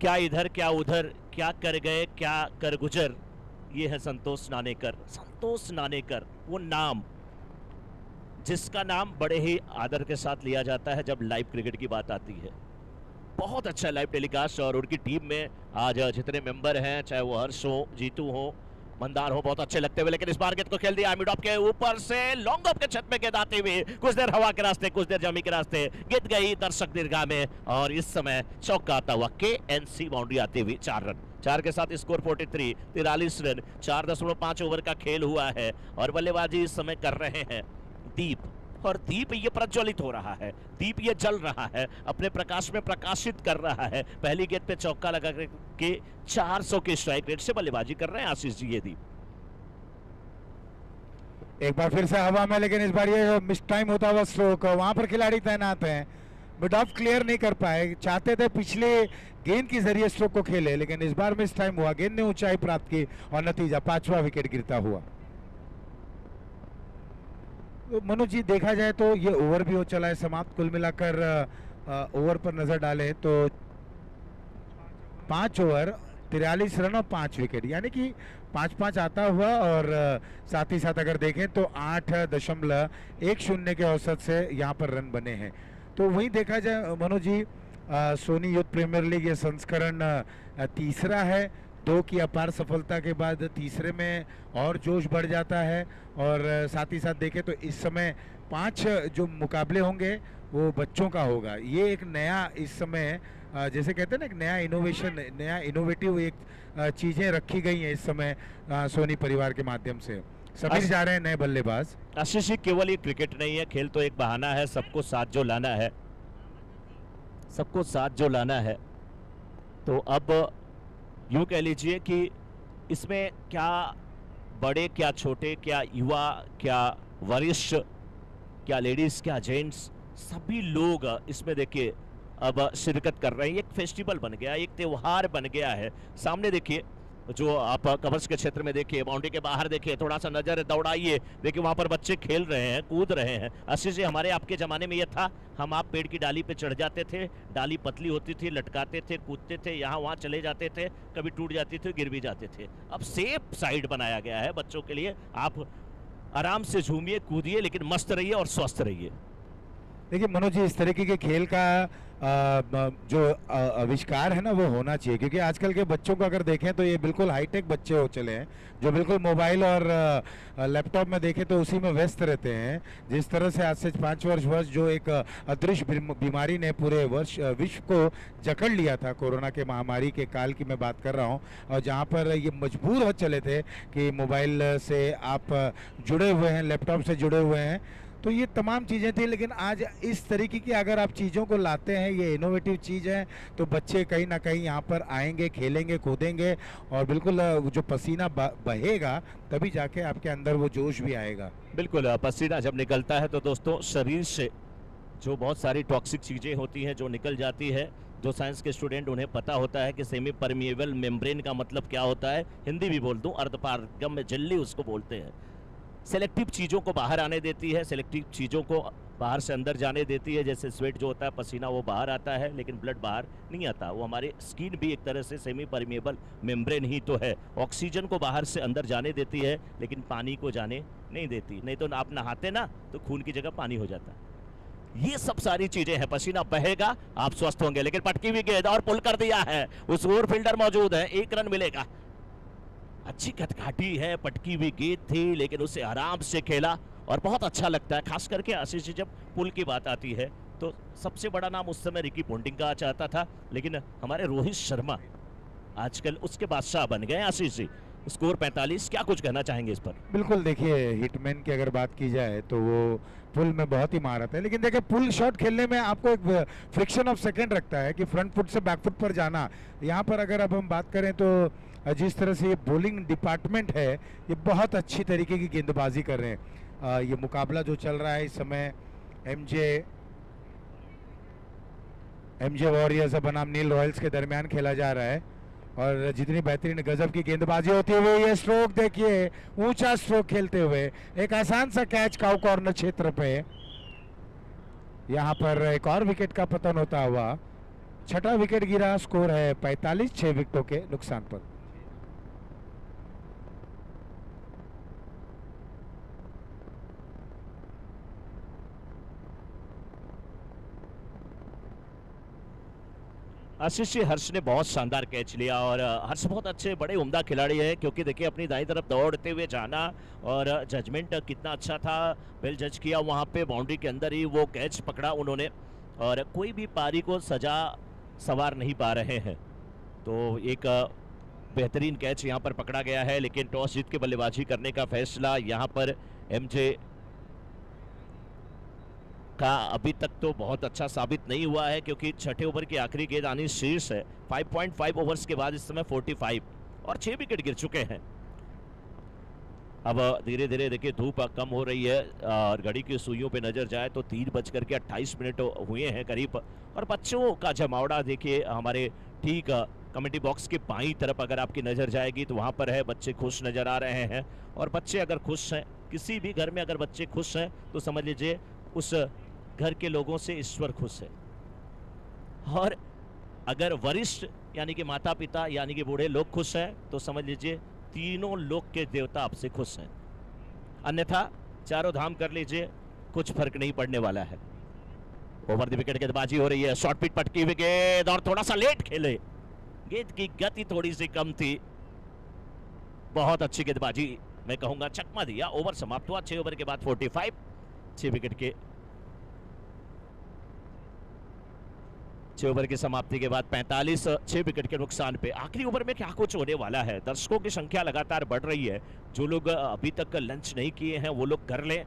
क्या इधर क्या उधर, क्या कर गए क्या कर गुजर, ये है संतोष नानेकर। संतोष नानेकर वो नाम जिसका नाम बड़े ही आदर के साथ लिया जाता है जब लाइव क्रिकेट की बात आती है। बहुत अच्छा लाइव टेलीकास्ट, और उनकी टीम में आज जितने मेंबर हैं, चाहे वो हर्ष हो, जीतू हो, मंदार हो, बहुत अच्छे लगते हुए। लेकिन इस बार गेंद को खेल दिया मिड ऑफ के ऊपर से, लॉन्ग ऑफ के छत में गेंद आते हुए, कुछ देर हवा के रास्ते, कुछ देर जमी के रास्ते, गेंद गई दर्शक दीर्घा में, और इस समय चौका आता हुआ KNC बाउंड्री आते हुए 4 रन। 4 के साथ स्कोर 43 रन। 4.5 ओवर का खेल हुआ है, और बल्लेबाजी इस समय कर रहे हैं दीप, और दीप ये प्रज्वलित हो रहा है, दीप ये जल रहा है, अपने प्रकाश में प्रकाशित कर रहा है। पहली गेंद पे चौका लगा के 400 के स्ट्राइक रेट से बल्लेबाजी कर रहे हैं आशीष जी ये दीप। एक बार फिर से हवा में, लेकिन इस बार ये मिस टाइम होता हुआ स्ट्रोक, वहां पर खिलाड़ी तैनात हैं, मिड ऑफ क्लियर नहीं कर पाए। चाहते थे पिछले गेंद के जरिए स्ट्रोक को खेले, लेकिन इस बार मिस टाइम हुआ, गेंद ने ऊंचाई प्राप्त की, और नतीजा 5वां विकेट गिरता हुआ। तो मनोज जी देखा जाए तो ये ओवर भी हो चला है समाप्त। कुल मिलाकर ओवर पर नजर डालें तो 5 ओवर 43 रन और 5 विकेट, यानी कि 5-5 आता हुआ, और साथ ही साथ अगर देखें तो 8.10 के औसत से यहाँ पर रन बने हैं। तो वहीं देखा जाए Manoj ji, Soni youth premier league ये संस्करण तीसरा है। 2 की अपार सफलता के बाद तीसरे में और जोश बढ़ जाता है, और साथ ही साथ देखें तो इस समय 5 जो मुकाबले होंगे वो बच्चों का होगा। ये एक नया इस समय जैसे कहते हैं ना, एक नया इनोवेशन, नया इनोवेटिव एक चीज़ें रखी गई हैं इस समय सोनी परिवार के माध्यम से। समीर जा रहे हैं नए बल्लेबाज। आशीष जी, केवल ये क्रिकेट नहीं है, खेल तो एक बहाना है, सबको साथ जो लाना है, सबको साथ जो लाना है। तो अब यूं कह लीजिए कि इसमें क्या बड़े, क्या छोटे, क्या युवा, क्या वरिष्ठ, क्या लेडीज, क्या जेंट्स, सभी लोग इसमें देखिए अब शिरकत कर रहे हैं। एक फेस्टिवल बन गया, एक त्योहार बन गया है। सामने देखिए, जो आप कवर्स के क्षेत्र में देखिए, बाउंड्री के बाहर देखिए, थोड़ा सा नजर दौड़ाइए, देखिए वहां पर बच्चे खेल रहे हैं, कूद रहे हैं। आशीष जी, हमारे आपके जमाने में ये था, हम आप पेड़ की डाली पे चढ़ जाते थे, डाली पतली होती थी, लटकाते थे, कूदते थे, यहाँ वहाँ चले जाते थे, कभी टूट जाती थी, गिर भी जाते थे। अब सेफ साइड बनाया गया है बच्चों के लिए, आप आराम से झूमिए, कूदिए, लेकिन मस्त रहिए और स्वस्थ रहिए। देखिए मनोज जी, इस तरीके के खेल का जो आविष्कार है ना, वो होना चाहिए, क्योंकि आजकल के बच्चों को अगर देखें तो ये बिल्कुल हाईटेक बच्चे हो चले हैं, जो बिल्कुल मोबाइल और लैपटॉप में देखें तो उसी में व्यस्त रहते हैं। जिस तरह से आज से 5 वर्ष जो एक अदृश्य बीमारी ने पूरे विश्व को जकड़ लिया था, कोरोना के महामारी के काल की मैं बात कर रहा हूँ, और जहाँ पर ये मजबूर हो चले थे कि मोबाइल से आप जुड़े हुए हैं, लैपटॉप से जुड़े हुए हैं, तो ये तमाम चीज़ें थी। लेकिन आज इस तरीके की अगर आप चीज़ों को लाते हैं, ये इनोवेटिव चीज़ है, तो बच्चे कहीं ना कहीं यहाँ पर आएंगे, खेलेंगे, कूदेंगे, और बिल्कुल जो पसीना बहेगा तभी जाके आपके अंदर वो जोश भी आएगा। बिल्कुल, पसीना जब निकलता है तो दोस्तों शरीर से जो बहुत सारी टॉक्सिक चीज़ें होती हैं जो निकल जाती है। जो साइंस के स्टूडेंट, उन्हें पता होता है कि सेमी परमिएबल मेम्ब्रेन का मतलब क्या होता है। हिंदी भी बोल दूं, अर्धपारगम्य झिल्ली उसको बोलते हैं। सेलेक्टिव चीज़ों को बाहर आने देती है, सेलेक्टिव चीज़ों को बाहर से अंदर जाने देती है। जैसे स्वेट जो होता है, पसीना, वो बाहर आता है, लेकिन ब्लड बाहर नहीं आता। वो हमारे स्किन भी एक तरह से सेमी परमिएबल मेम्ब्रेन ही तो है। ऑक्सीजन को बाहर से अंदर जाने देती है, लेकिन पानी को जाने नहीं देती। नहीं तो आप नहाते ना, तो खून की जगह पानी हो जाता है। ये सब सारी चीजें हैं। पसीना बहेगा, आप स्वस्थ होंगे। लेकिन पटकी हुई गेंद और पुल कर दिया है, उस ओवर फील्डर मौजूद है, 1 रन मिलेगा। अच्छी खटखाटी है, पटकी हुई गेंद थी, लेकिन उसे आराम से खेला और बहुत अच्छा लगता है। खास करके आशीष जी, जब पुल की बात आती है तो सबसे बड़ा नाम उस समय रिकी पोंटिंग का चाहता था, लेकिन हमारे रोहित शर्मा आजकल उसके बादशाह बन गए। आशीष जी, स्कोर 45, क्या कुछ कहना चाहेंगे इस पर? बिल्कुल, देखिए हिटमैन की अगर बात की जाए तो वो पुल में बहुत ही महारत है, लेकिन देखिए पुल शॉट खेलने में आपको एक फ्रिक्शन ऑफ सेकंड रखता है कि फ्रंट फुट से बैक फुट पर जाना। यहाँ पर अगर अब हम बात करें तो जिस तरह से ये बॉलिंग डिपार्टमेंट है, ये बहुत अच्छी तरीके की गेंदबाजी कर रहे हैं। ये मुकाबला जो चल रहा है इस समय एमजे वॉरियर्स बनाम नील रॉयल्स के दरमियान खेला जा रहा है, और जितनी बेहतरीन गजब की गेंदबाजी होती हुई, ये स्ट्रोक देखिए, ऊंचा स्ट्रोक खेलते हुए एक आसान सा कैच काउ कॉर्नर क्षेत्र पे। यहाँ पर एक और विकेट का पतन होता हुआ 6ठा विकेट गिरा। स्कोर है 45, 6 विकेटों के नुकसान पर। आशीष जी, हर्ष ने बहुत शानदार कैच लिया, और हर्ष बहुत अच्छे, बड़े उम्दा खिलाड़ी है, क्योंकि देखिए अपनी दाईं तरफ दौड़ते हुए जाना, और जजमेंट कितना अच्छा था, वेल जज किया वहाँ पे, बाउंड्री के अंदर ही वो कैच पकड़ा उन्होंने, और कोई भी पारी को सजा सवार नहीं पा रहे हैं। तो एक बेहतरीन कैच यहाँ पर पकड़ा गया है, लेकिन टॉस जीत के बल्लेबाजी करने का फैसला यहाँ पर एमजे का अभी तक तो बहुत अच्छा साबित नहीं हुआ है, क्योंकि 6ठे ओवर की आखिरी गेंद आनी शीर्ष है। 5.5 ओवर्स के बाद इस समय 45 और 6 विकेट गिर चुके हैं। अब धीरे धीरे देखिए धूप कम हो रही है, और घड़ी की सुइयों पे नजर जाए तो 3:28 हुए हैं करीब, और बच्चों का जमावड़ा देखिए हमारे ठीक कमेंट्री बॉक्स के बाईं तरफ अगर आपकी नजर जाएगी तो वहां पर है, बच्चे खुश नजर आ रहे हैं। और बच्चे अगर खुश हैं, किसी भी घर में अगर बच्चे खुश हैं, तो समझ लीजिए उस घर के लोगों से ईश्वर खुश है। और अगर वरिष्ठ यानी कि माता पिता यानी कि बूढ़े लोग खुश हैं, तो समझ लीजिए तीनों लोक के देवता आपसे खुश हैं। अन्यथा चारों धाम कर लीजिए, कुछ फर्क नहीं पड़ने वाला है। ओवर द विकेट गेंदबाजी हो रही है, शॉर्ट पिच पटकी हुई गेंद, और थोड़ा सा लेट खेले, गेंद की गति थोड़ी सी कम थी। बहुत अच्छी गेंदबाजी, मैं कहूंगा चकमा दिया। ओवर समाप्त हुआ, 6 ओवर के बाद 45, 6 विकेट के 6 ओवर की समाप्ति के बाद 45 6 विकेट के नुकसान पे। आखिरी ओवर में क्या कुछ होने वाला है। दर्शकों की संख्या लगातार बढ़ रही है। जो लोग अभी तक लंच नहीं किए हैं वो लोग कर लें,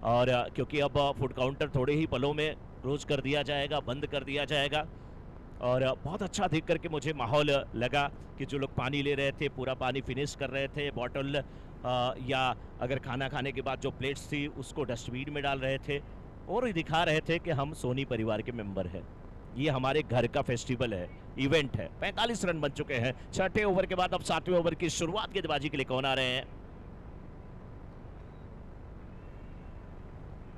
और क्योंकि अब फूड काउंटर थोड़े ही पलों में क्लोज कर दिया जाएगा, बंद कर दिया जाएगा। और बहुत अच्छा देख करके मुझे माहौल लगा कि जो लोग पानी ले रहे थे पूरा पानी फिनिश कर रहे थे, बॉटल या अगर खाना खाने के बाद जो प्लेट्स थी उसको डस्टबिन में डाल रहे थे और ये दिखा रहे थे कि हम सोनी परिवार के मेंबर हैं। ये हमारे घर का फेस्टिवल है, इवेंट है। 45 रन बन चुके हैं 6ठे ओवर के बाद। अब 7वें ओवर की शुरुआत गेंदबाजी के लिए कौन आ रहे हैं?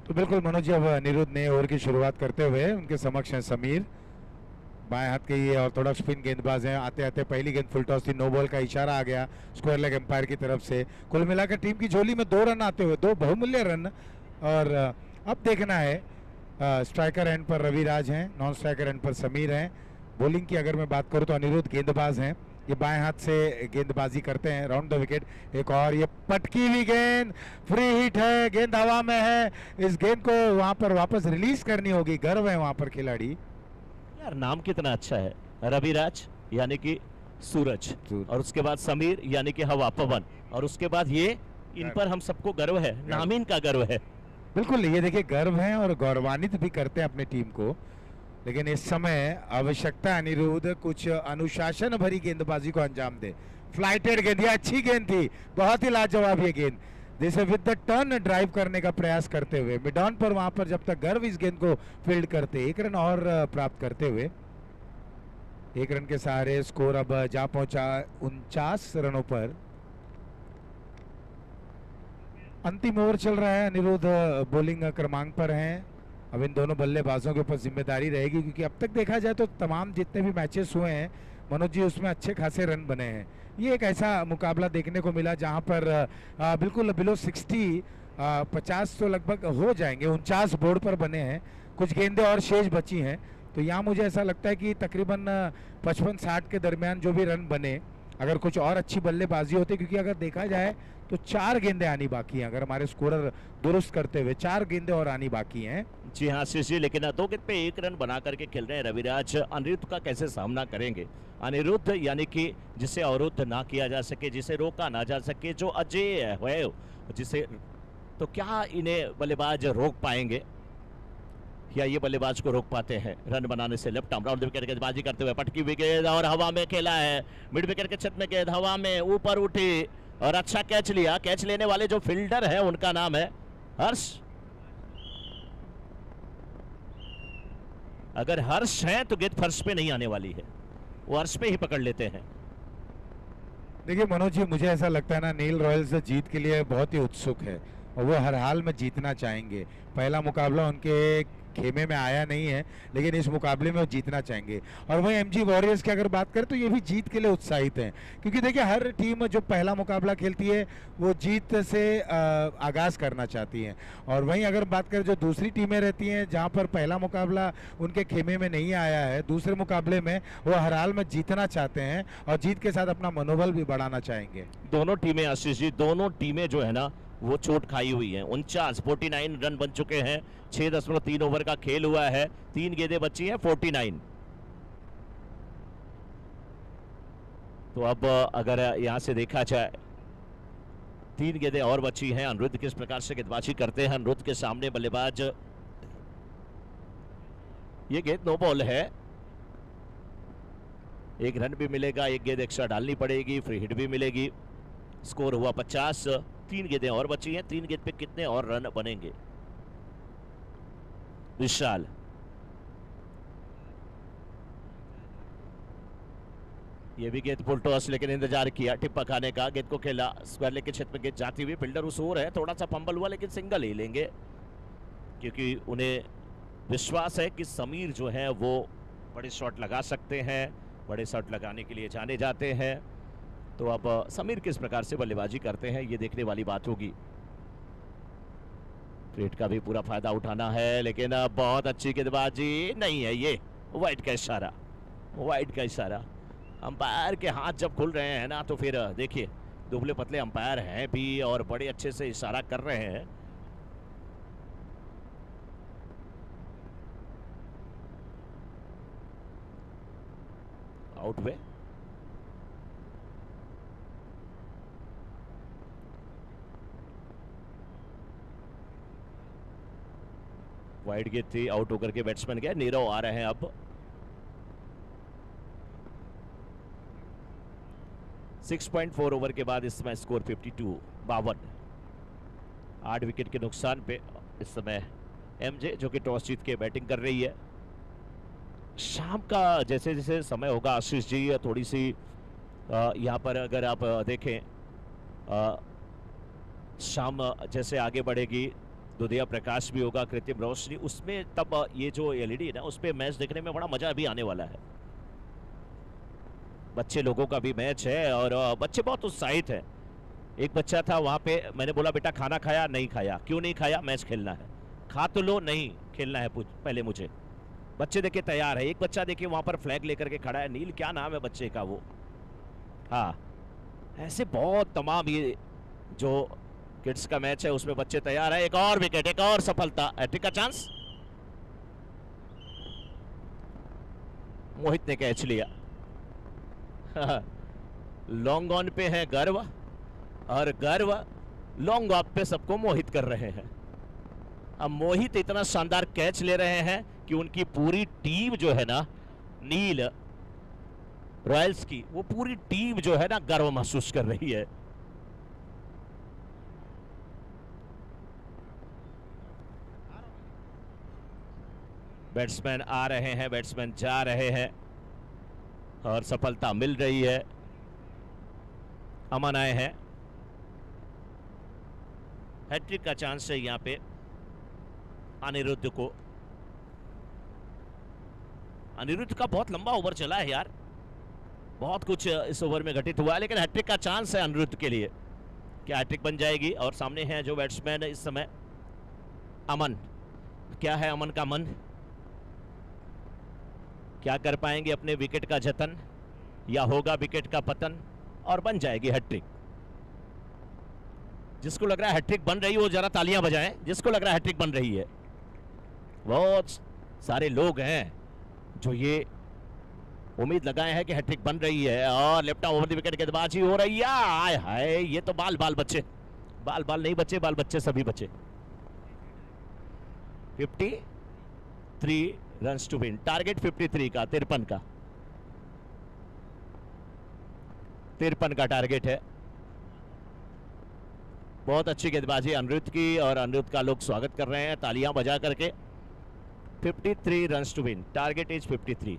तो बिल्कुल मनोज जी, अब अनिरुद्ध नए ओवर की शुरुआत करते हुए उनके समक्ष हैं समीर, बाएं हाथ के ये और थोड़ा स्पिन गेंदबाज हैं। आते आते पहली गेंद फुल टॉस थी, नो बॉल का इशारा आ गया स्क्वायर लेग एम्पायर की तरफ से। कुल मिलाकर टीम की झोली में 2 रन आते हुए, 2 बहुमूल्य रन। और अब देखना है स्ट्राइकर एंड पर रविराज हैं, नॉन स्ट्राइकर एंड पर समीर हैं। बॉलिंग की अगर मैं बात करूं तो अनिरुद्ध गेंदबाज हैं, ये बाएं हाथ से गेंदबाजी करते हैं राउंड द विकेट। एक और ये पटकी हुई गेंद, फ्री हिट है, गेंद हवा में है। इस गेंद को वहां पर वापस रिलीज करनी होगी, गर्व है वहां पर खिलाड़ी। यार नाम कितना अच्छा है, रविराज यानी कि सूरज, और उसके बाद समीर यानी कि हवा पवन, और उसके बाद ये, इन पर हम सबको गर्व है, नाम इनका गर्व है। बिल्कुल, ये देखिए गर्व है और गौरवान्वित भी करते हैं अपनी टीम को। लेकिन इस समय आवश्यकता अनिरुद्ध कुछ अनुशासन भरी गेंदबाजी को अंजाम दे। फ्लाइटेड गेंद, ये अच्छी गेंद थी, बहुत ही लाजवाब ये गेंद, जैसे विद द टर्न ड्राइव करने का प्रयास करते हुए मिड ऑन पर वहां पर जब तक गर्व इस गेंद को फील्ड करते, 1 रन और प्राप्त करते हुए 1 रन के सहारे स्कोर अब जा पहुंचा 49 रनों पर। अंतिम ओवर चल रहा है, अनिरुद्ध बॉलिंग क्रमांक पर हैं। अब इन दोनों बल्लेबाजों के ऊपर जिम्मेदारी रहेगी, क्योंकि अब तक देखा जाए तो तमाम जितने भी मैचेस हुए हैं मनोज जी, उसमें अच्छे खासे रन बने हैं। ये एक ऐसा मुकाबला देखने को मिला जहां पर बिल्कुल बिलो 60 50 तो लगभग हो जाएंगे, 49 बोर्ड पर बने हैं, कुछ गेंदें और शेष बची हैं। तो यहाँ मुझे ऐसा लगता है कि तकरीबन 55-60 के दरमियान जो भी रन बने, अगर कुछ और अच्छी बल्लेबाजी होती, क्योंकि अगर देखा जाए तो 4 गेंदें आनी बाकी हैं, अगर हमारे स्कोरर दुरुस्त करते हुए 4 गेंदें और आनी बाकी हैं। जी हाँ आशीष जी, लेकिन 2 गेंद पे 1 रन बना करके खेल रहे हैं रविराज। अनिरुद्ध का कैसे सामना करेंगे? अनिरुद्ध यानी कि जिसे अवरुद्ध ना किया जा सके, जिसे रोका ना जा सके, जो अजेय है जिसे, तो क्या इन्हें बल्लेबाज रोक पाएंगे या ये बल्लेबाज को रोक पाते हैं रन बनाने से? लेफ्ट आर्म राउंड विकेट गेंदबाजी करते हुए पटकी हुई गेंद और हवा में खेला है, मिड विकेट के छत में गेंद हवा में ऊपर उठी और अच्छा कैच लिया। कैच लेने वाले जो फील्डर है उनका नाम है हर्ष। अगर हर्ष है तो गेंद फर्श पे नहीं आने वाली है, वो हर्ष पे ही पकड़ लेते हैं। देखिए मनोज जी, मुझे ऐसा लगता है ना, नील रॉयल्स जीत के लिए बहुत ही उत्सुक है और वो हर हाल में जीतना चाहेंगे। पहला मुकाबला उनके खेमे में आया नहीं है, लेकिन इस मुकाबले में वो जीतना चाहेंगे। और वहीं एमजी वॉरियर्स की अगर बात करें तो ये भी जीत के लिए उत्साहित हैं, क्योंकि देखिए हर टीम जो पहला मुकाबला खेलती है वो जीत से आगाज करना चाहती हैं। और वहीं अगर बात करें जो दूसरी टीमें रहती हैं, जहां पर पहला मुकाबला उनके खेमे में नहीं आया है, दूसरे मुकाबले में वो हर हाल में जीतना चाहते हैं और जीत के साथ अपना मनोबल भी बढ़ाना चाहेंगे। दोनों टीमें आशीष जी, दोनों टीमें जो है ना वो चोट खाई हुई हैं। 49 रन बन चुके हैं, 6.3 ओवर का खेल हुआ है, 3 गेंदें बची हैं, 49। तो अब अगर यहां से देखा जाए 3 गेंदें और बची हैं। अनिरुद्ध किस प्रकार से गेंदबाजी करते हैं? अनिरुद्ध के सामने बल्लेबाज, ये गेंद नो बॉल है, 1 रन भी मिलेगा, 1 गेंद एक्स्ट्रा डालनी पड़ेगी, फ्री हिट भी मिलेगी। स्कोर हुआ 50, 3 गेंदें और बची हैं। 3 गेंद पे कितने और रन बनेंगे? विशाल, ये भी गेंद फुल टॉस, लेकिन इंतजार किया टिप्पा खाने का, गेंद को खेला, स्क्वायर लेग के क्षेत्र में गेंद जाती हुई, फील्डर उस ओर है, थोड़ा सा फंबल हुआ लेकिन सिंगल ही लेंगे, क्योंकि उन्हें विश्वास है कि समीर जो है वो बड़े शॉट लगा सकते हैं, बड़े शॉट लगाने के लिए जाने जाते हैं। तो अब समीर किस प्रकार से बल्लेबाजी करते हैं ये देखने वाली बात होगी। फ्रेट का भी पूरा फायदा उठाना है, लेकिन अब बहुत अच्छी गेंदबाजी नहीं है, ये वाइड का इशारा, वाइड का इशारा। अंपायर के हाथ जब खुल रहे हैं ना तो फिर देखिए दुबले पतले अंपायर हैं भी और बड़े अच्छे से इशारा कर रहे हैं। आउट हुए। वाइड गेट थी, आउट होकर के बैट्समैन गए। नीरव आ रहे हैं अब। 6.4 ओवर के बाद इस समय स्कोर 52, 52। 8 विकेट के नुकसान पे इस समय एमजे जो कि टॉस जीत के बैटिंग कर रही है। शाम का जैसे जैसे समय होगा आशीष जी, थोड़ी सी यहाँ पर अगर आप देखें शाम जैसे आगे बढ़ेगी, दुधिया प्रकाश भी होगा, कृत्रिम रोशनी, उसमें तब ये जो एलईडी है ना, उस पर मैच देखने में बड़ा मजा भी आने वाला है। बच्चे लोगों का भी मैच है और बच्चे बहुत उत्साहित हैं। एक बच्चा था वहाँ पे, मैंने बोला बेटा खाना खाया? नहीं खाया। क्यों नहीं खाया? मैच खेलना है। खा तो लो, नहीं खेलना है पहले मुझे। बच्चे देखिए तैयार है। एक बच्चा देखिए वहाँ पर फ्लैग लेकर के खड़ा है, नील क्या नाम है बच्चे का वो, हाँ। ऐसे बहुत तमाम ये जो किड्स का मैच है उसमें बच्चे तैयार है। एक और विकेट, एक और सफलता, हैट्रिक का चांस। मोहित ने कैच लिया। लॉन्ग ऑन पे है गर्व, और गर्व लॉन्ग ऑफ पे सबको मोहित कर रहे हैं। अब मोहित इतना शानदार कैच ले रहे हैं कि उनकी पूरी टीम जो है ना, नील रॉयल्स की, वो पूरी टीम जो है ना गर्व महसूस कर रही है। बैट्समैन आ रहे हैं, बैट्समैन जा रहे हैं और सफलता मिल रही है। अमन आए हैं। हैट्रिक का चांस है यहाँ पे अनिरुद्ध को। अनिरुद्ध का बहुत लंबा ओवर चला है यार, बहुत कुछ इस ओवर में घटित हुआ है, लेकिन हैट्रिक का चांस है अनिरुद्ध के लिए। क्या हैट्रिक बन जाएगी? और सामने है जो बैट्समैन इस समय अमन। क्या है अमन का मन? क्या कर पाएंगे अपने विकेट का जतन, या होगा विकेट का पतन और बन जाएगी हैट्रिक? जिसको लग रहा है हैट्रिक बन रही है वो जरा तालियां बजाएं। जिसको लग रहा है हैट्रिक बन रही है, बहुत सारे लोग हैं जो ये उम्मीद लगाए हैं कि हैट्रिक बन रही है। और left arm over the wicket गेंदबाजी हो रही है। आय हाय, ये तो बाल बाल बच्चे, बाल बाल नहीं बचे, बाल बच्चे सभी बचे। 53 रन्स टू विन, टारगेट 53 का, 53 का, 53 का टारगेट है। बहुत अच्छी गेंदबाजी अनिरुद्ध की, और अनिरुद्ध का लोग स्वागत कर रहे हैं तालियां बजा करके। 53 runs to win, target is 53।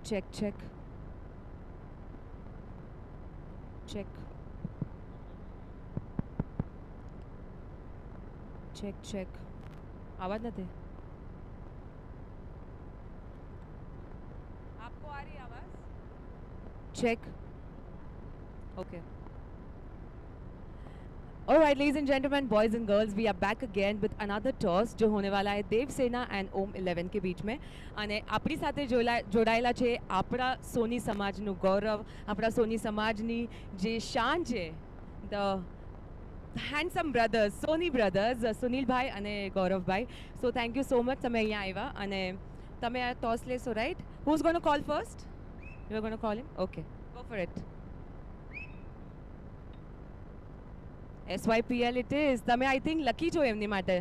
check check check check check आवाज નથી आपको आ रही आवाज check okay Alright, ladies and gentlemen, boys and girls, we are back again with another toss जो होने वाला है देव सेना एंड ओम 11 के बीच में અને આપણી સાથે જોડાયેલા છે આપણા સોની સમાજનું ગૌરવ આપણા સોની સમાજની જે શાન છે the handsome brothers Soni brothers સુનિલભાઈ અને ગૌરવભાઈ so thank you so much તમે અહીંયા આવ્યા અને તમે આ ટોસ લેશો right who is gonna call first you are gonna call him okay go for it SYPL it is. તમે I think lucky છો એમની માટે.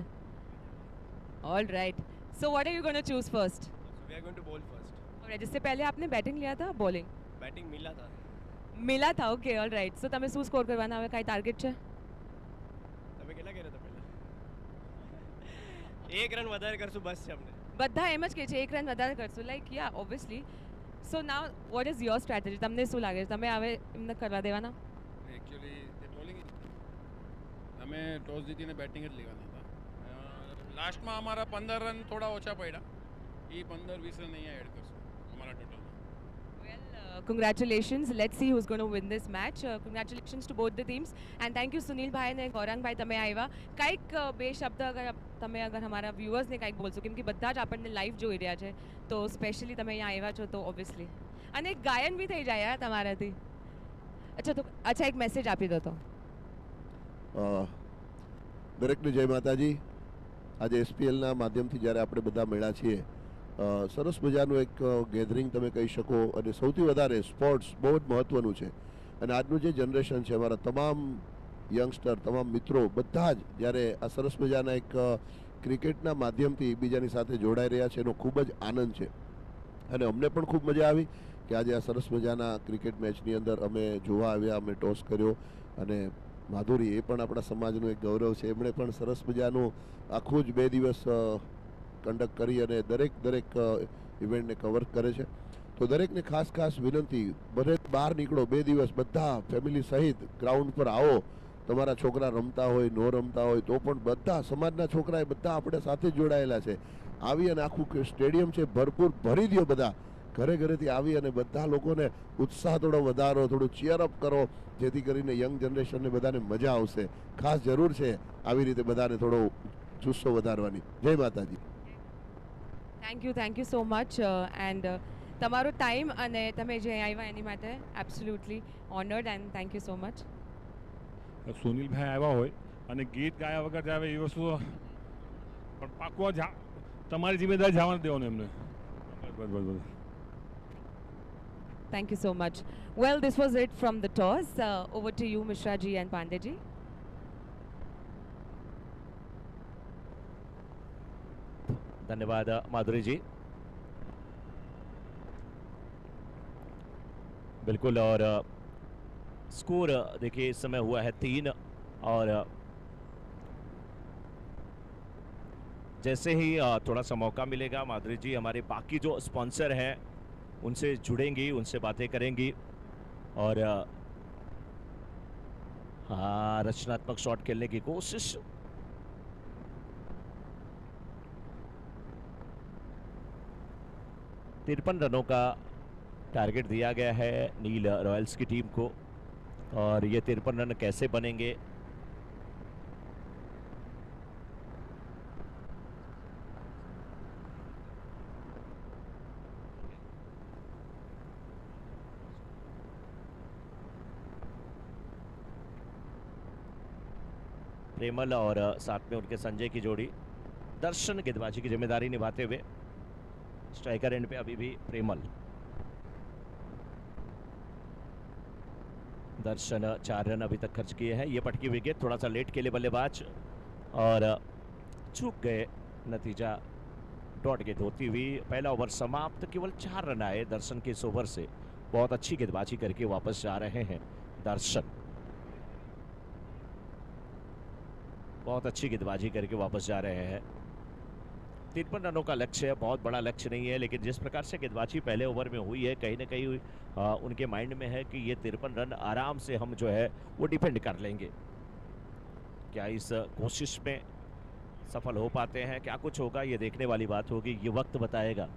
All right. So what are you going to choose first? So we are going to bowl first. Alright. इससे पहले आपने batting लिया था bowling? Batting मिला था. मिला था ओके ऑल राइट. સો તમે શું સ્કોર કરવાના હવે કાઈ ટાર્ગેટ છે? તમે કેટલા કર્યા હતા પહેલા? એક રન વધારે કરશું બસ છે અમને. બધા એમ જ કહે છે એક રન વધારે કરશું like yeah obviously. So now what is your strategy? તમને શું લાગે છે તમે હવે એમને કરવા દેવાના? એકચ્યુઅલી તે બોલિંગ અમે ટોસ જીતીને બેટિંગ જ લેવાના હતા લાસ્ટમાં અમારા 15 રન થોડા ઓછા પડ્યા એ 15-20 રન અહીંયા એડ કરશું અમારા ટોટલમાં Well, congratulations. Let's see who's going to win this match. Congratulations to both the teams. And thank you Sunil bhai અને ગૌરાંગ ભાઈ તમે આવ્યા. કાઈક બે શબ્દ તમે અગર અમારા વ્યુઅર્સને કાઈક બોલશો કેમ કે બધા જ આપણને લાઈવ જોઈ રહ્યા છે તો સ્પેશિયલી તમે અહીંયા આવ્યા છો તો ઓબ્વિયસલી અને ગાયન બી થઈ જાય યાર તમારાથી. અચ્છા એક મેસેજ આપી દો તો. દરેકને જય માતાજી. આજે એસપીએલના માધ્યમથી જ્યારે આપણે બધા મળ્યા છીએ સરસ મજાનું એક ગેધરિંગ તમે કહી શકો અને સૌથી વધારે સ્પોર્ટ્સ બહુ જ મહત્ત્વનું છે અને આજનું જે જનરેશન છે અમારા તમામ યંગસ્ટર તમામ મિત્રો બધા જ જ્યારે આ સરસ મજાના એક ક્રિકેટના માધ્યમથી એકબીજાની સાથે જોડાઈ રહ્યા છે એનો ખૂબ જ આનંદ છે અને અમને પણ ખૂબ મજા આવી કે આજે આ સરસ મજાના ક્રિકેટ મેચની અંદર અમે જોવા આવ્યા અમે ટોસ કર્યો અને માધુરી એ પણ આપણા સમાજનું એક ગૌરવ છે એમણે પણ સરસ મજાનું આખું જ 2 દિવસ કંડક્ટ કરી અને દરેક ઇવેન્ટને કવર કરે છે તો દરેકને ખાસ વિનંતી ભલે બહાર નીકળો 2 દિવસ બધા ફેમિલી સહિત ગ્રાઉન્ડ પર આવો તમારા છોકરા રમતા હોય નો રમતા હોય તો પણ બધા સમાજના છોકરા એ બધા આપણે સાથે જ જોડાયેલા છે આવી અને આખું સ્ટેડિયમ છે ભરપૂર ભરી દો બધા ઘરેથી આવી અને બધા લોકોને ઉત્સાહ થોડો વધારો થોડું ચીયર અપ કરો જેથી કરીને યંગ જનરેશનને બધાને મજા આવશે ખાસ જરૂર છે આવી રીતે બધાને થોડો જુસ્સો વધારવાની. જય માતાજી. Thank you so much and તમારો ટાઈમ અને તમે જે આવ્યા એની માટે absolutely honoured and thank you so much. સુનિલભાઈ આવ્યા હોય અને ગીત ગાયા વગર જાવે એ વસ્તુ પણ પાકવા તમારી જિમ્મેદારી જવા દેવાનું એમને. બસ. Thank you so much. Well, this was it from the toss. Over to you, Mishra ji and Pandey ji. धन्यवाद माधुरी जी. बिल्कुल और स्कोर देखिए इस समय हुआ है 3 और जैसे ही थोड़ा सा मौका मिलेगा माधुरी जी हमारे बाकी जो स्पॉन्सर हैं उनसे जुड़ेंगी उनसे बातें करेंगी और हाँ रचनात्मक शॉट खेलने की कोशिश. तिरपन रनों का टारगेट दिया गया है नील रॉयल्स की टीम को और ये 53 रन कैसे बनेंगे प्रेमल और साथ में उनके संजय की जोड़ी दर्शन गेंदबाजी की जिम्मेदारी निभाते हुए स्ट्राइकर एंड पे अभी भी प्रेमल. दर्शन 4 रन अभी तक खर्च किए हैं. ये पटकी विकेट थोड़ा सा लेट के लिए बल्लेबाज और चूक गए. नतीजा डॉट गेट होती हुई पहला ओवर समाप्त. केवल 4 रन आए दर्शन के इस ओवर से. बहुत अच्छी गेंदबाजी करके वापस जा रहे हैं दर्शन. बहुत अच्छी गेंदबाजी करके वापस जा रहे हैं 53 रनों का लक्ष्य है, बहुत बड़ा लक्ष्य नहीं है, लेकिन जिस प्रकार से गेंदबाजी पहले ओवर में हुई है, कहीं ना कहीं उनके माइंड में है कि ये 53 रन आराम से हम जो है वो डिफेंड कर लेंगे। क्या इस कोशिश में सफल हो पाते हैं, क्या कुछ होगा ये देखने वाली बात होगी, ये वक्त बताएगा।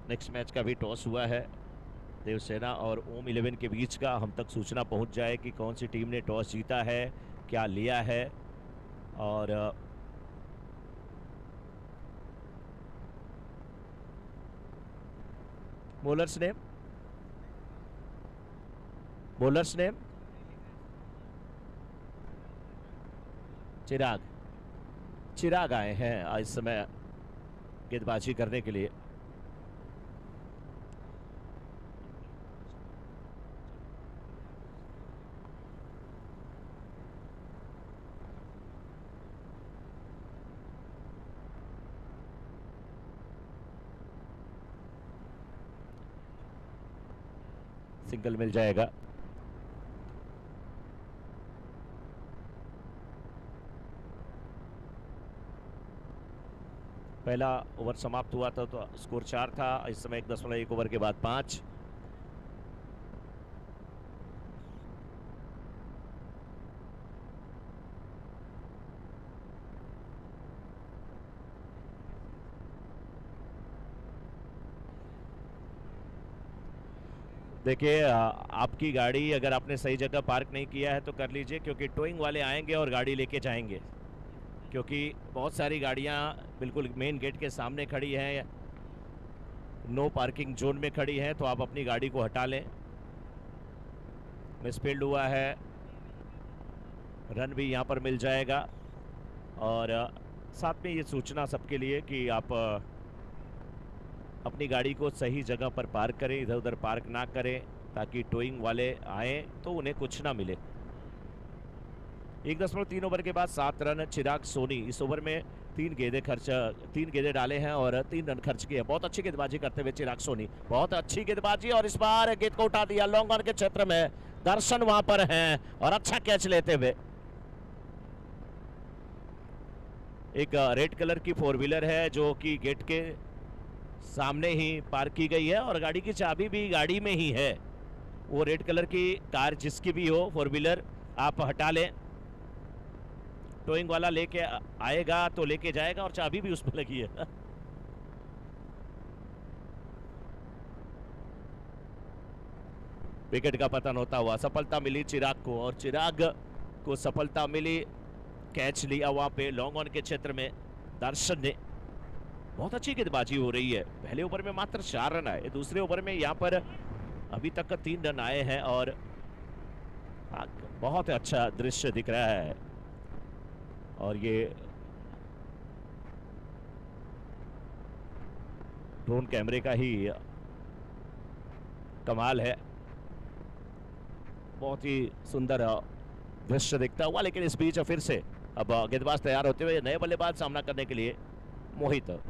नेक्स्ट मैच का भी टॉस हुआ है देवसेना और ओम 11 के बीच का। हम तक सूचना पहुंच जाए कि कौन सी टीम ने टॉस जीता है, क्या लिया है और बॉलर्स नेम चिराग आए हैं इस समय गेंदबाजी करने के लिए। सिंगल मिल जाएगा। पहला ओवर समाप्त हुआ था तो स्कोर 4 था, इस समय 1.1 ओवर के बाद 5। देखिए आपकी गाड़ी अगर आपने सही जगह पार्क नहीं किया है तो कर लीजिए, क्योंकि टोइंग वाले आएंगे और गाड़ी लेके जाएंगे, क्योंकि बहुत सारी गाड़ियां बिल्कुल मेन गेट के सामने खड़ी हैं, नो पार्किंग जोन में खड़ी हैं, तो आप अपनी गाड़ी को हटा लें। मिसफील्ड हुआ है, रन भी यहां पर मिल जाएगा और साथ में ये सूचना सबके लिए कि आप अपनी गाड़ी को सही जगह पर पार्क करें, इधर उधर पार्क ना करें, ताकि टोइंग वाले आए तो उन्हें कुछ ना मिले। 1.3 ओवर के बाद 7 रन चिराग सोनी इस ओवर में 3 गेंदे डाले हैं और 3 रन खर्च किए। बहुत अच्छी गेंदबाजी करते हुए चिराग सोनी, बहुत अच्छी गेंदबाजी और इस बार गेंद को उठा दिया लॉन्ग ऑन के क्षेत्र में। दर्शन वहां पर हैं और अच्छा कैच लेते हुए। एक रेड कलर की 4 व्हीलर है जो कि गेट के सामने ही पार्क की गई है और गाड़ी की चाबी भी गाड़ी में ही है। वो रेड कलर की कार जिसकी भी हो 4 व्हीलर आप हटा लें, टोइंग वाला लेके आएगा तो लेके जाएगा और चाबी भी उसमें लगी है। विकेट का पतन होता हुआ सफलता मिली चिराग को और चिराग को सफलता मिली, कैच लिया वहां पे लॉन्ग ऑन के क्षेत्र में दर्शन ने। बहुत अच्छी गेंदबाजी हो रही है। पहले ओवर में मात्र 4 रन आए, दूसरे ओवर में यहाँ पर अभी तक 3 रन आए हैं और बहुत अच्छा दृश्य दिख रहा है। और ये ड्रोन कैमरे का ही कमाल है, बहुत ही सुंदर दृश्य दिखता हुआ। लेकिन इस बीच फिर से अब गेंदबाज तैयार होते हुए नए बल्लेबाज सामना करने के लिए मोहित।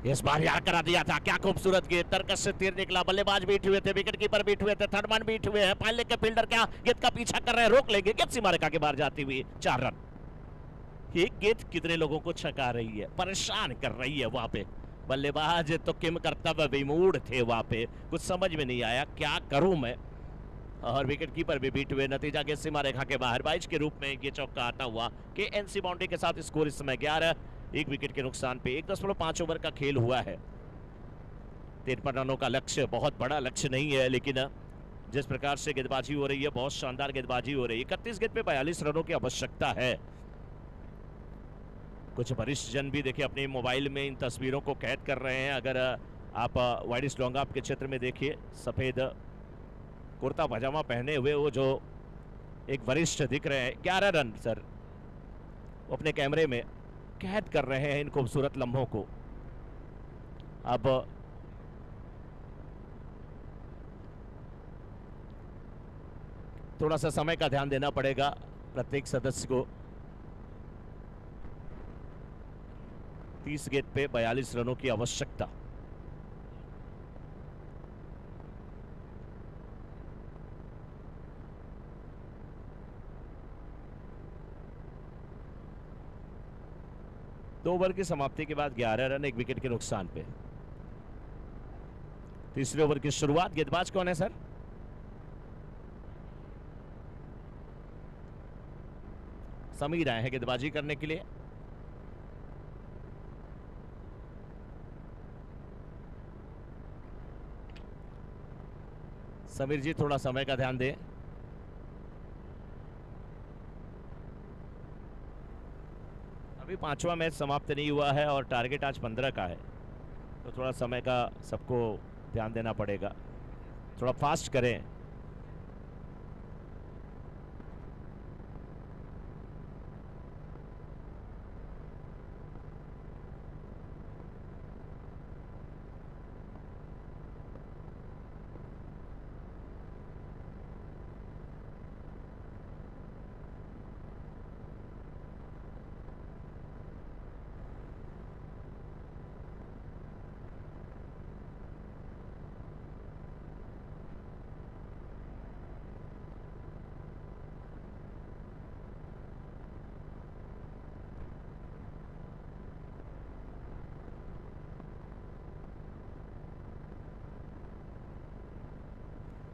इस बार यार करा दिया था, क्या खूबसूरत गेंद, तरकस से तीर निकला, बल्लेबाज बीट हुए थे, विकेट कीपर बीट हुए थे, थर्ड मैन बीट हुए हैं, फाइनल के फील्डर क्या गेंद का पीछा कर रहे हैं, रोक लेंगे, गेंद सीमा रेखा के बाहर जाती हुई 4 रन। ये गेंद कितने लोगों को छका रही है, परेशान कर रही है। वहां पे बल्लेबाज तो किम कर्तव्य विमूढ़ थे, वहां पे कुछ समझ में नहीं आया क्या करूं मैं, और विकेट कीपर भी बीट हुए। नतीजा गेंद सीमा रेखा के बाहर 22 के रूप में ये चौका आता हुआ कि एनसी बाउंड्री के साथ स्कोर इस समय 11, 1 विकेट के नुकसान पे 1.5 ओवर का खेल हुआ है। 53 रनों का लक्ष्य बहुत बड़ा लक्ष्य नहीं है, लेकिन जिस प्रकार से गेंदबाजी हो रही है, बहुत शानदार गेंदबाजी हो रही है। 31 गेंद पे 42 रनों की आवश्यकता है। कुछ वरिष्ठ जन भी देखिए अपने मोबाइल में इन तस्वीरों को कैद कर रहे हैं। अगर आप वाइडिस लॉन्ग ऑफ के क्षेत्र में देखिए, सफेद कुर्ता पजामा पहने हुए वो जो एक वरिष्ठ दिख रहे हैं, 11 रन सर वो अपने कैमरे में कैद कर रहे हैं इन खूबसूरत लम्हों को। अब थोड़ा सा समय का ध्यान देना पड़ेगा प्रत्येक सदस्य को। 30 गेंद पे 42 रनों की आवश्यकता। 2 ओवर की समाप्ति के बाद 11 रन 1 विकेट के नुकसान पे। तीसरे ओवर की शुरुआत। गेंदबाज कौन है सर? समीर आए हैं गेंदबाजी करने के लिए। समीर जी थोड़ा समय का ध्यान दें। अभी 5वां मैच समाप्त नहीं हुआ है और टारगेट आज 15 का है, तो थोड़ा समय का सबको ध्यान देना पड़ेगा, थोड़ा फास्ट करें।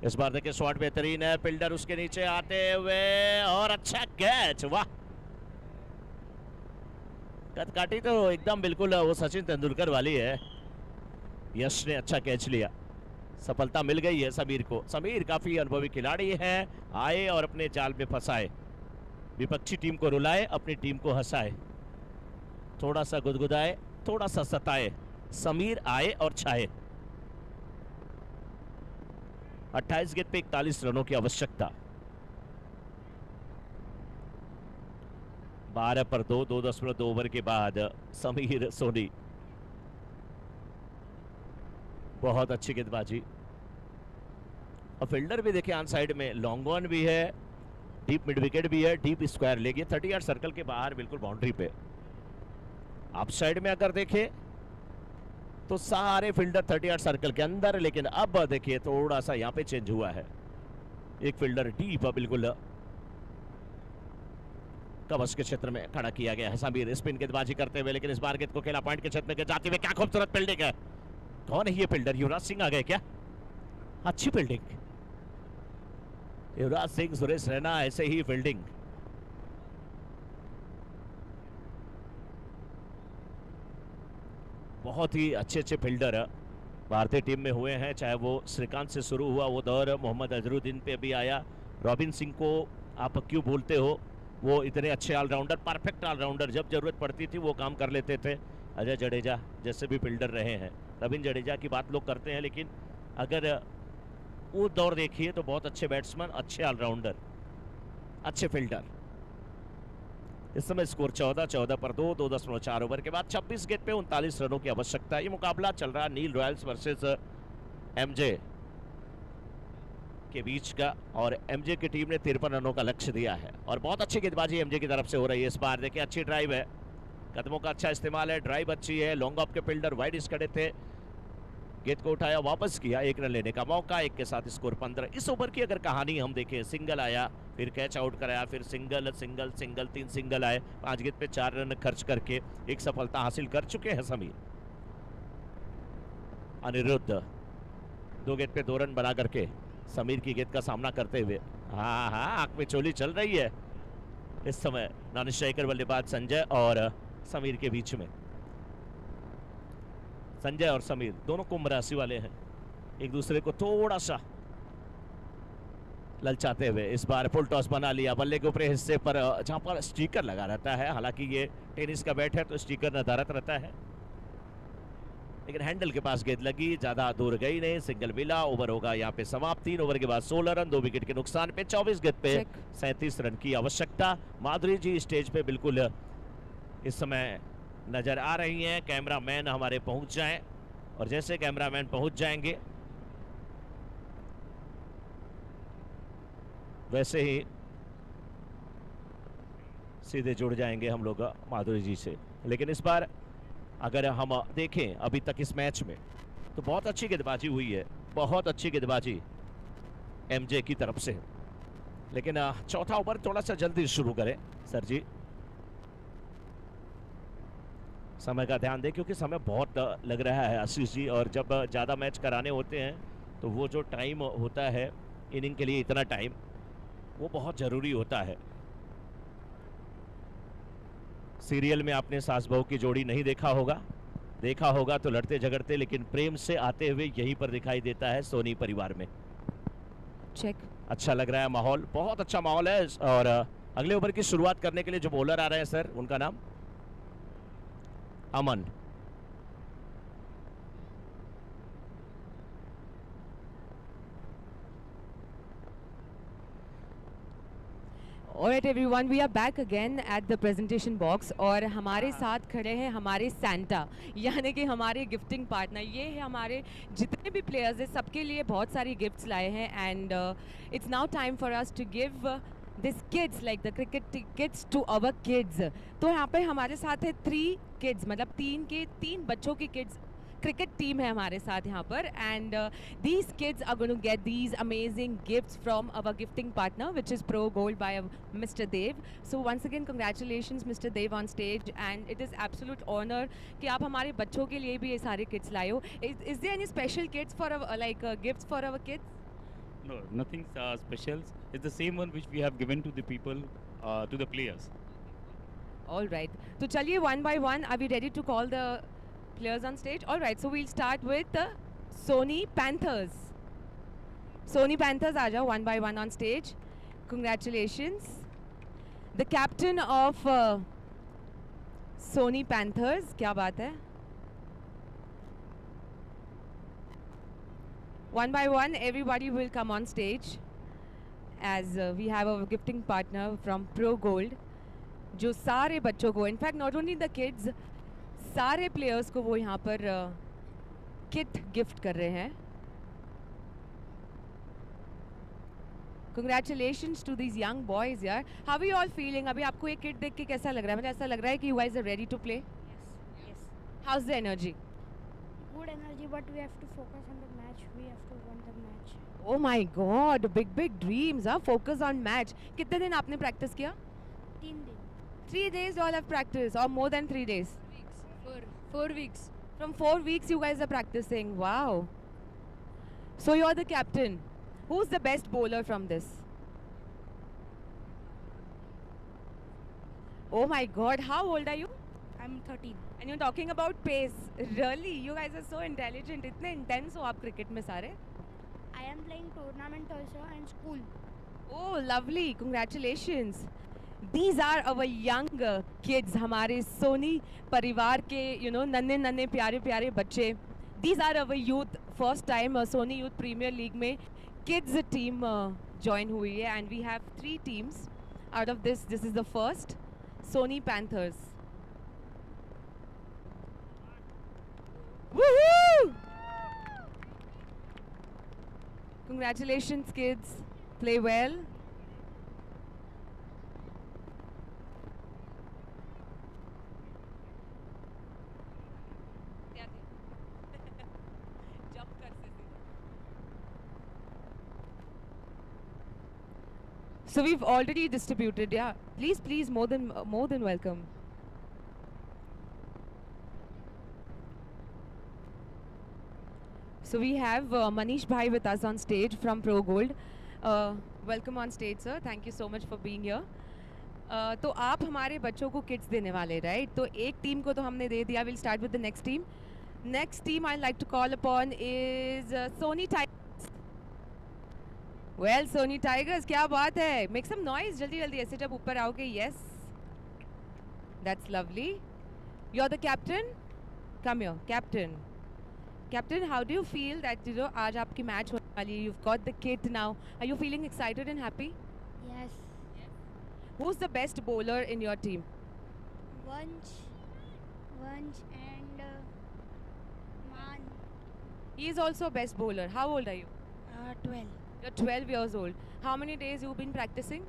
इस बार देखिए शॉट बेहतरीन है, फील्डर उसके नीचे आते हुए और अच्छा कैच, वाह। कटकाटी तो एकदम बिल्कुल वो सचिन तेंदुलकर वाली है। यश ने अच्छा कैच लिया, सफलता मिल गई है समीर को। समीर काफी अनुभवी खिलाड़ी है, आए और अपने जाल में फंसाए, विपक्षी टीम को रुलाए, अपनी टीम को हंसाए, थोड़ा सा गुदगुदाए, थोड़ा सा सताए। समीर आए और छाए। 28 गेंद पे 41 रनों की आवश्यकता। 12 पर 2, 2.2 ओवर के बाद समीर सोनी, बहुत अच्छी गेंदबाजी। और फील्डर भी देखिए ऑन साइड में, लॉन्ग ऑन भी है, डीप मिड विकेट भी है, डीप स्क्वायर ले गया 30 यार्ड सर्कल के बाहर, बिल्कुल बाउंड्री पे। आप साइड में अगर देखें तो सारे फील्डर 30 यार्ड सर्कल के अंदर, लेकिन अब देखिए थोड़ा सा यहाँ पे चेंज हुआ है। एक फील्डर डीप बिल्कुल कवच के क्षेत्र में खड़ा किया गया है। समीर स्पिन गेंदबाजी करते हुए, लेकिन इस बार गेंद को खेला पॉइंट के क्षेत्र में जाते हुए, क्या खूबसूरत फील्डिंग है। कौन है ये फील्डर? युवराज सिंह आ गए क्या? अच्छी फील्डिंग, युवराज सिंह, सुरेश रैना, ऐसे ही फील्डिंग। बहुत ही अच्छे अच्छे फील्डर भारतीय टीम में हुए हैं, चाहे वो श्रीकांत से शुरू हुआ वो दौर, मोहम्मद अजरुद्दीन पे भी आया, रॉबिन सिंह को आप क्यों भूलते हो, वो इतने अच्छे ऑलराउंडर, परफेक्ट ऑलराउंडर, जब जरूरत पड़ती थी वो काम कर लेते थे। अजय जडेजा जैसे भी फील्डर रहे हैं, रविंद्र जडेजा की बात लोग करते हैं, लेकिन अगर वो दौर देखिए तो बहुत अच्छे बैट्समैन, अच्छे ऑलराउंडर, अच्छे फील्डर। इस समय स्कोर 14 पर 2, 2.4 ओवर के बाद 26 गेंद पे 39 रनों की आवश्यकता। ये मुकाबला चल रहा नील रॉयल्स वर्सेस एमजे के बीच का, और एमजे की टीम ने 53 रनों का लक्ष्य दिया है और बहुत अच्छी गेंदबाजी एमजे की तरफ से हो रही है। इस बार देखिए अच्छी ड्राइव है, कदमों का अच्छा इस्तेमाल है, ड्राइव अच्छी है। लॉन्ग ऑफ के फील्डर वाइड खड़े थे, गेंद को उठाया, वापस किया, 1 रन लेने का मौका, 1 के साथ स्कोर 15। इस ओवर की अगर कहानी हम देखें, सिंगल आया, फिर कैच आउट कराया, फिर सिंगल सिंगल सिंगल, 3 सिंगल आए, 5 गेंद पे 4 रन खर्च करके एक सफलता हासिल कर चुके हैं समीर। अनिरुद्ध 2 गेंद पे 2 रन बना करके समीर की गेंद का सामना करते हुए, हाँ आंख में चोली चल रही है इस समय नॉन स्ट्राइकर बल्लेबाज संजय और समीर के बीच में। संजय और समीर दोनों कुंभ राशि वाले हैं, एक दूसरे को थोड़ा सा ललचाते हुए। इस बार फुल टॉस बना लिया, बल्ले के ऊपरी हिस्से पर जहां पर स्टिकर लगा रहता है, हालांकि ये टेनिस का बैट है तो स्टिकर नदारत रहता है, लेकिन हैंडल के पास गेंद लगी, ज्यादा दूर गई नहीं, सिंगल मिला। ओवर होगा यहाँ पे समाप्त। 3 ओवर के बाद 16 रन, 2 विकेट के नुकसान पे 24 गेंद पे 37 रन की आवश्यकता। माधुरी जी स्टेज पे बिल्कुल इस समय नजर आ रही हैं। कैमरामैन हमारे पहुंच जाएं, और जैसे कैमरामैन पहुंच जाएंगे वैसे ही सीधे जुड़ जाएंगे हम लोग माधुरी जी से। लेकिन इस बार अगर हम देखें अभी तक इस मैच में तो बहुत अच्छी गेंदबाजी हुई है, बहुत अच्छी गेंदबाजी एमजे की तरफ से। लेकिन चौथा ओवर थोड़ा सा जल्दी शुरू करें सर जी। समय का ध्यान दें क्योंकि समय बहुत लग रहा है आशीष जी, और जब ज़्यादा मैच कराने होते हैं तो वो जो टाइम होता है इनिंग के लिए, इतना टाइम वो बहुत ज़रूरी होता है। सीरियल में आपने सास बहू की जोड़ी नहीं देखा होगा तो लड़ते झगड़ते लेकिन प्रेम से आते हुए यहीं पर दिखाई देता है सोनी परिवार में। चेक। अच्छा लग रहा है माहौल, बहुत अच्छा माहौल है। और अगले ओवर की शुरुआत करने के लिए जो बॉलर आ रहे हैं सर, उनका नाम अमन। Alright everyone, we are back again at the presentation box और हमारे साथ खड़े हैं हमारे सैंटा, यानी कि हमारे गिफ्टिंग पार्टनर। ये है हमारे जितने भी प्लेयर्स हैं सबके लिए बहुत सारी गिफ्ट्स लाए हैं and it's now time for us to give this kids like the cricket kids to our kids. तो यहाँ पे हमारे साथ है 3 किड्स, मतलब 3 बच्चों की किड्स क्रिकेट टीम है हमारे साथ यहाँ पर and these kids are going to get these amazing gifts from our gifting partner which is Pro Gold by Mr. Dev. So once again congratulations Mr. Dev on stage and it is absolute honor कि आप हमारे बच्चों के लिए भी ये सारे kids लाए हो। Is there any special kids for our gifts for our kids? No, nothing special. It's the same one which we have given to the people, to the players. All right. तो चलिए one by one, are we ready to call the players on stage? All right, so we'll start with Sony Panthers. Sony Panthers, aa jao one by one on stage. Congratulations. The captain of Sony Panthers, kya baat hai? One by one, everybody will come on stage as we have a gifting partner from Pro Gold, जो सारे बच्चों को, in fact not only the kids, सारे players को वो यहाँ पर kit gift कर रहे हैं। Congratulations to these young boys यार। How are you all feeling? अभी आपको ये किट देख के कैसा लग रहा है? मुझे ऐसा लग रहा है कि you guys are ready to play? Yes. How's the energy? Good energy, but we have to focus on the match. We have to win the match. Oh my God, big dreams, huh? Focus on match. कितने दिन आपने practice किया? 3 दिन। 3 days all have practice or more than 3 days? 4 weeks. From 4 weeks you guys are practicing. Wow. So you're the captain. Who's the best bowler from this? Oh my God, how old are you? I'm 13. And you're talking about pace. Really? You guys are so intelligent. इतने intense हो आप cricket में सारे? I am playing tournament also and school. Oh, lovely. Congratulations. These are our young kids, हमारे सोनी परिवार के नन्हे प्यारे बच्चे। These are our youth, first time Sony youth premier league में kids team join हुई है and we have 3 teams. Out of this is the first, Sony Panthers. Woohoo! Congratulations kids, play well. So we've already distributed, yeah. Please, more than welcome. So we have Manish Bhai with us on stage from Pro Gold. Welcome on stage, sir. Thank you so much for being here. तो आप हमारे बच्चों को kits देने वाले, right? तो एक team को तो हमने दे दिया. We'll start with the next team. Next team I'd like to call upon is Sony Tigers. Well, Sony Tigers, क्या बात है? Make some noise, जल्दी ऐसे जब ऊपर आओगे. Yes, that's lovely. You're the captain. Come here, captain. Captain, how do you feel that आज आपकी मैच होने वाली है? You've got the kit now. Are you feeling excited and happy? Yes. Who's the best bowler in your team? Vansh and Man. He is also a best bowler. How old are you? 12. You're 12 years old. How many days you've been practicing?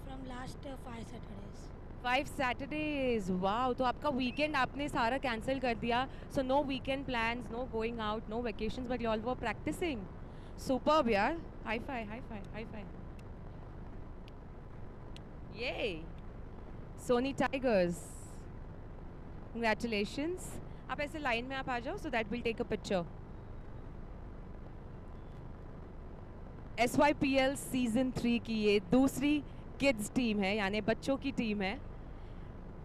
From last 5 Saturdays. 5 Saturdays. Wow. तो आपका weekend आपने सारा cancel कर दिया. So no weekend plans, no going out, no vacations, but you all were practicing. Superb, yaar. High five. Yay. Sony Tigers. Congratulations. आप ऐसे line में आप आ जाओ so that we'll take a picture. SYPL season 3 की ये दूसरी kids team है, यानी बच्चों की टीम है.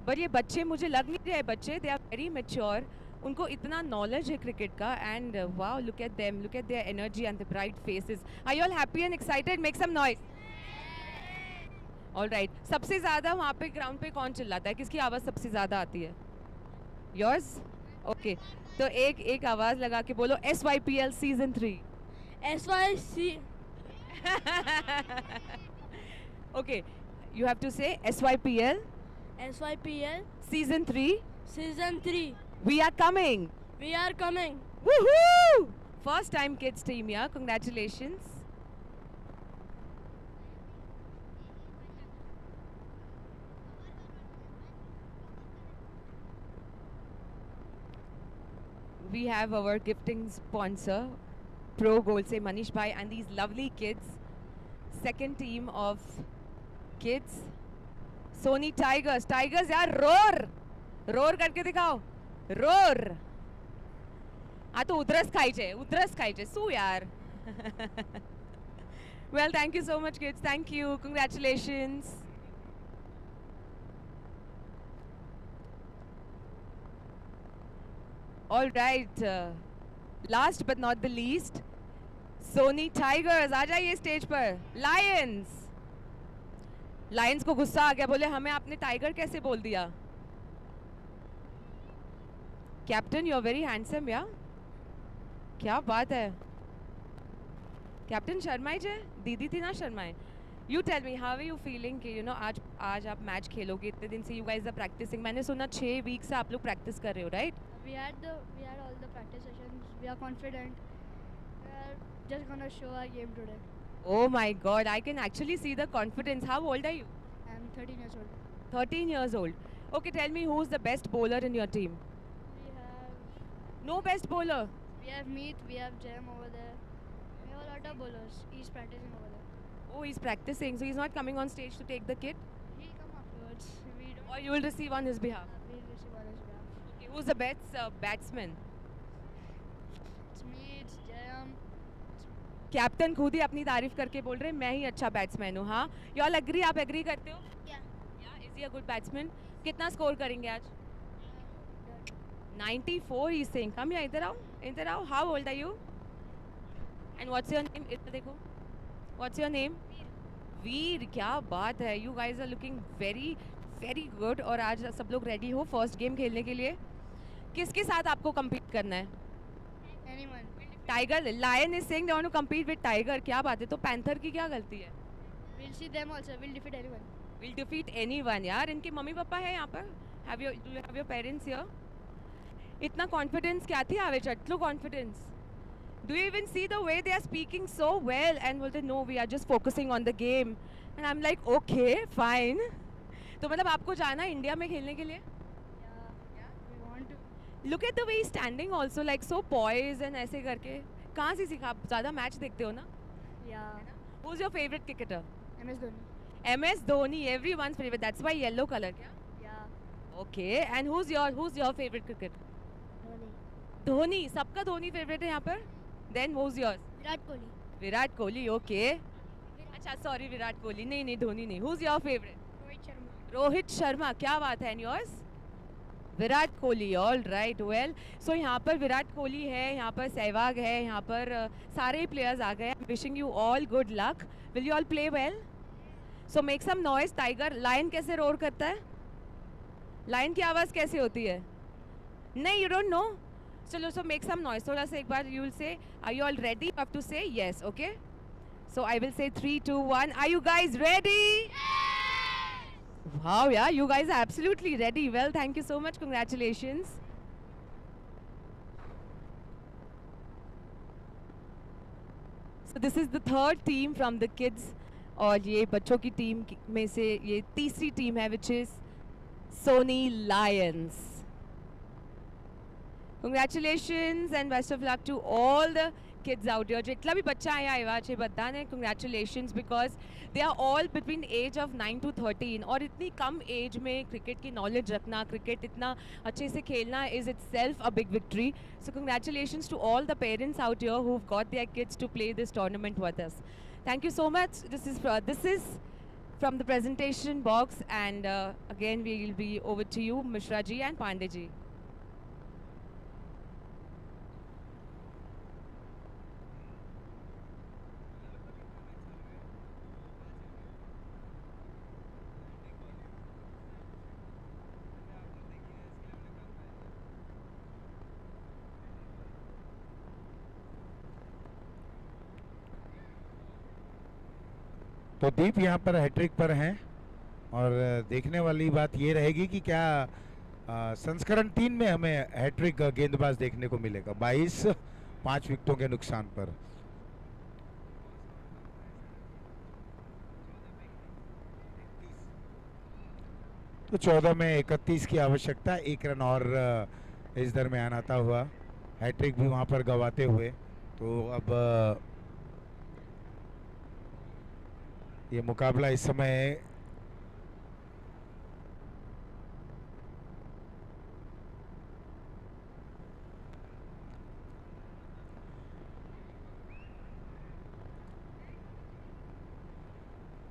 बट ये बच्चे मुझे लग नहीं रहे बच्चे, दे आर वेरी मैच्योर. उनको इतना नॉलेज है क्रिकेट का. And wow, look at them, look at their energy and the bright faces. Are you all happy and excited? Make some noise. Alright. सबसे ज़्यादा वहाँ पे ग्राउंड पे कौन चिल्लाता है? किसकी आवाज़ सबसे ज़्यादा आती है? योर्स? ओके, तो एक आवाज़ लगा के बोलो SYPL season 3. Okay, you have to say SYPL season 3. We are coming. Woohoo! First time kids team, yeah. Congratulations. We have our gifting sponsor, Pro Gold se Manish Bhai, and these lovely kids. Second team of kids, Sony Tigers. Tigers यार, roar करके दिखाओ. Roar. हाँ तो उधरस खाई छे सू यार. Well, thank you so much kids. Thank you. Congratulations. All right. Last but not the least, Sony Tigers. आ जाइए stage पर. Lions को गुस्सा आ गया, बोले हमें आपने टाइगर कैसे बोल दिया. Captain, you are very handsome या. क्या बात है. कैप्टन शर्माए जे, दीदी थी ना शर्माए. You tell me, how are you feeling कि यू नो आज आप मैच खेलोगे. इतने दिन से यू गाइज आर प्रैक्टिसिंग. मैंने सुना 6 वीक से आप लोग प्रैक्टिस कर रहे हो, right? We had all the practice sessions. We are confident. We are just gonna show our game today. Oh my God, I can actually see the confidence. How old are you? I'm 13 years old. 13 years old. Okay, tell me who's the best bowler in your team? We have No best bowler. we have Meet, we have Jem over there. We have a lot of bowlers. He's practicing over there. Oh, he's practicing, so he's not coming on stage to take the kit? He'll come afterwards. We don't. Or you will receive on his behalf? We'll receive on his behalf. Okay, who's the best batsman? It's me, it's Jem. Captain खुद ही अपनी तारीफ करके बोल रहे हैं मैं ही अच्छा batsman हूँ. हाँ, यू ऑल एग्री? आप एग्री करते हो? Yeah. Is he a good batsman? कितना स्कोर करेंगे आज? 94 ही सेइंग. कम या इधर आओ. How old are you and what's your name? इधर देखो. What's your name? वीर. क्या बात है. You guys are looking very very good. और आज सब लोग रेडी हो फर्स्ट गेम खेलने के लिए. किसके साथ आपको compete करना है? Anyone. Tiger. Lion is saying they want to compete with tiger. क्या बात है. तो पैंथर की क्या गलती है? We'll see them also. We'll defeat anyone. We'll defeat anyone. यार इनके मम्मी पापा है यहाँ पर? Do you have your parents here? इतना कॉन्फिडेंस क्या थी आवे चटलो confidence. Do you even see the way they are speaking so well? And बोलते no, we are just focusing on the game. And I'm like okay, fine. तो मतलब आपको जाना है इंडिया में खेलने के लिए? Yeah. We want to. Look at the way he's standing also, like so poised and ऐसे करके. कहाँ से सीखा? आप ज़्यादा मैच देखते हो ना? Yeah. Who's your favorite cricketer? MS Dhoni. MS Dhoni, everyone's favorite. That's why yellow color. क्या? Yeah. Okay. And who's your favorite cricketer? Dhoni. Dhoni. सबका धोनी फेवरेट है यहाँ पर. Then who's yours? Virat Kohli. Virat Kohli. Okay. अच्छा sorry Virat Kohli. नहीं धोनी नहीं. Who's your favorite? Rohit Sharma. Rohit Sharma. क्या बात है. And yours? Virat Kohli. All right. Well so यहाँ पर विराट कोहली है, यहाँ पर सहवाग है, यहाँ पर सारे प्लेयर्स आ गए. Wishing you all good luck. Will you all play well? So make some noise. Tiger. Lion कैसे रोर करता है? लायन की आवाज़ कैसे होती है? नहीं, यू डोंट नो. चलो सो मेक सम नॉइज. थोड़ा सा एक बार you will say are you all ready? You have to say yes. Okay, so I will say 3 2 1. Are you guys ready? Wow, yeah, you guys are absolutely ready. Well, thank you so much. Congratulations. So this is the third team from the kids. और ये बच्चों की team में से ये तीसरी team है, which is Sony Lions. Congratulations and best of luck to all the kids out here. જેટલા બી બચ્ચા અહીંયા આવ્યા છે બધાને congratulations because they are all between age of 9 to 13 और इतनी कम एज में क्रिकेट की नॉलेज रखना, क्रिकेट इतना अच्छे से खेलना is itself a big victory. So congratulations to all the parents out here who've got their kids to play this tournament with us. Thank you so much. This is from the presentation box, and again we will be over to you, Mishra ji and Pandey ji. तो दीप यहाँ पर hat trick पर हैं और देखने वाली बात ये रहेगी कि क्या संस्करण 3 में हमें हैट्रिक गेंदबाज देखने को मिलेगा। 22 5 विकेटों के नुकसान पर। तो 14 में 31 की आवश्यकता, 1 रन और इस दरमियान आता हुआ हैट्रिक भी वहां पर गंवाते हुए। तो अब ये मुकाबला इस समय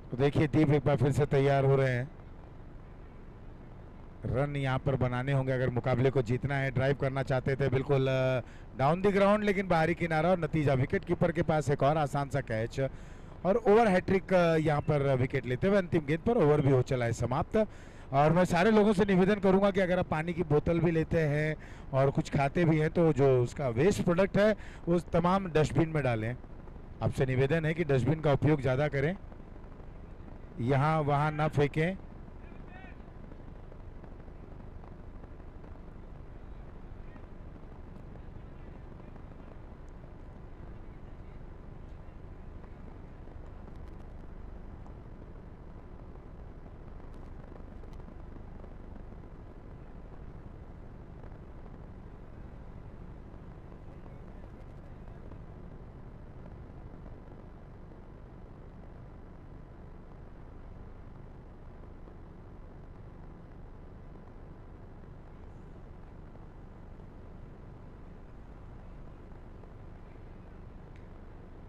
तो देखिए दीप एक बार फिर से तैयार हो रहे हैं। रन यहाँ पर बनाने होंगे अगर मुकाबले को जीतना है। ड्राइव करना चाहते थे बिल्कुल डाउन द ग्राउंड, लेकिन बाहरी किनारा और नतीजा विकेट कीपर के पास एक और आसान सा कैच और ओवर हैट्रिक यहाँ पर विकेट लेते हुए अंतिम गेंद पर ओवर भी हो चला है समाप्त। और मैं सारे लोगों से निवेदन करूंगा कि अगर आप पानी की बोतल भी लेते हैं और कुछ खाते भी हैं तो जो उसका वेस्ट प्रोडक्ट है वो तमाम डस्टबिन में डालें। आपसे निवेदन है कि डस्टबिन का उपयोग ज़्यादा करें, यहाँ वहाँ ना फेंकें।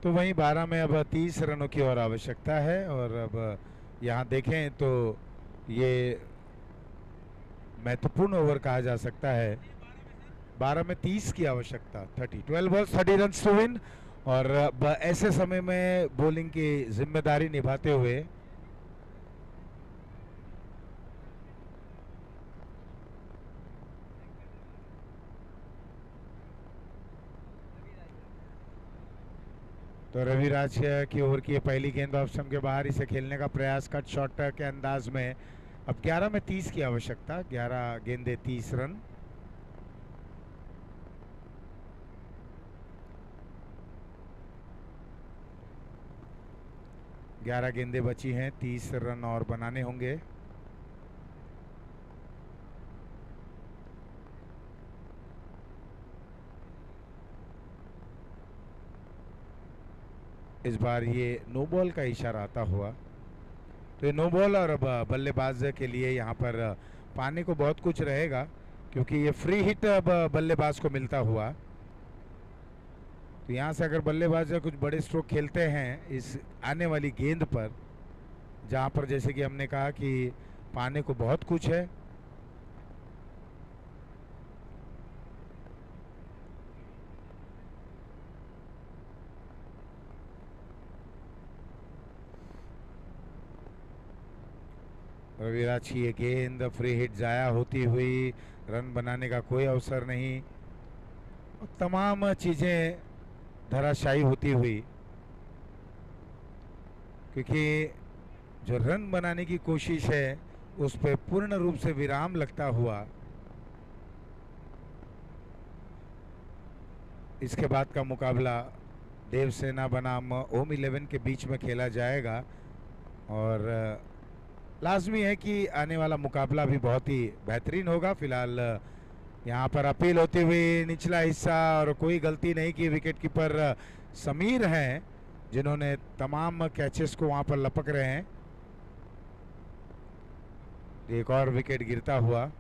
तो वहीं 12 में अब 30 रनों की और आवश्यकता है। और अब यहाँ देखें तो ये महत्वपूर्ण ओवर कहा जा सकता है। 12 में 30 की आवश्यकता, 12 बॉल्स 30 रन्स टू विन। और अब ऐसे समय में बॉलिंग की जिम्मेदारी निभाते हुए तो रविराज की ओवर की पहली गेंद ऑफ स्टंप के बाहर, इसे खेलने का प्रयास कट शॉट के अंदाज में। अब 11 में 30 की आवश्यकता, 11 गेंदे 30 रन। ग्यारह गेंदे बची हैं, 30 रन और बनाने होंगे। इस बार ये नो बॉल का इशारा आता हुआ, तो ये नो बॉल। और अब बल्लेबाज के लिए यहाँ पर पाने को बहुत कुछ रहेगा क्योंकि ये फ्री हिट अब बल्लेबाज को मिलता हुआ। तो यहाँ से अगर बल्लेबाज कुछ बड़े स्ट्रोक खेलते हैं इस आने वाली गेंद पर, जहाँ पर जैसे कि हमने कहा कि पाने को बहुत कुछ है, रविराज की ये गेंद फ्री हिट जाया होती हुई, रन बनाने का कोई अवसर नहीं, तमाम चीज़ें धराशायी होती हुई, क्योंकि जो रन बनाने की कोशिश है उस पर पूर्ण रूप से विराम लगता हुआ इसके बाद का मुकाबला देवसेना बनाम ओम 11 के बीच में खेला जाएगा। और लाजमी है कि आने वाला मुकाबला भी बहुत ही बेहतरीन होगा। फिलहाल यहाँ पर अपील होती हुई निचला हिस्सा, और कोई गलती नहीं की विकेट कीपर समीर हैं जिन्होंने तमाम कैचेस को वहां पर लपक रहे हैं। एक और विकेट गिरता हुआ।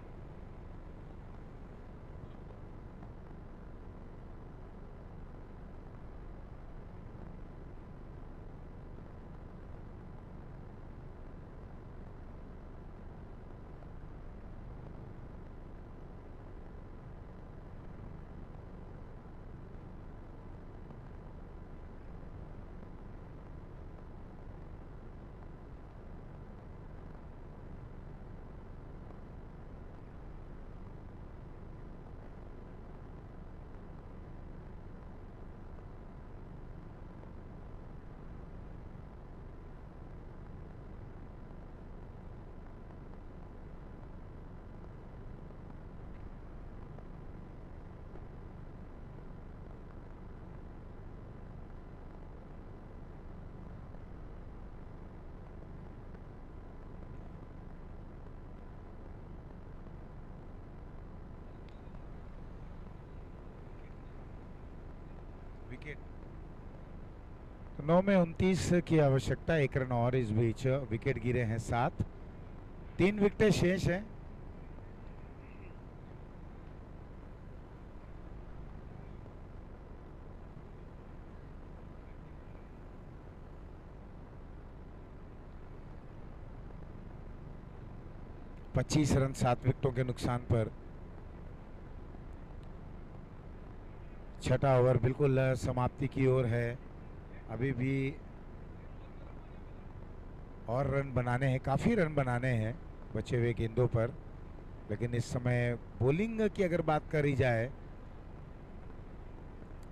विकेट 9 में 29 की आवश्यकता, 1 रन और इस बीच विकेट गिरे हैं 7, 3 विकेटें शेष हैं। पच्चीस रन 7 विकेटों के नुकसान पर। छठा ओवर बिल्कुल समाप्ति की ओर है। अभी भी और रन बनाने हैं, काफ़ी रन बनाने हैं बचे हुए गेंदों पर, लेकिन इस समय बॉलिंग की अगर बात करी जाए,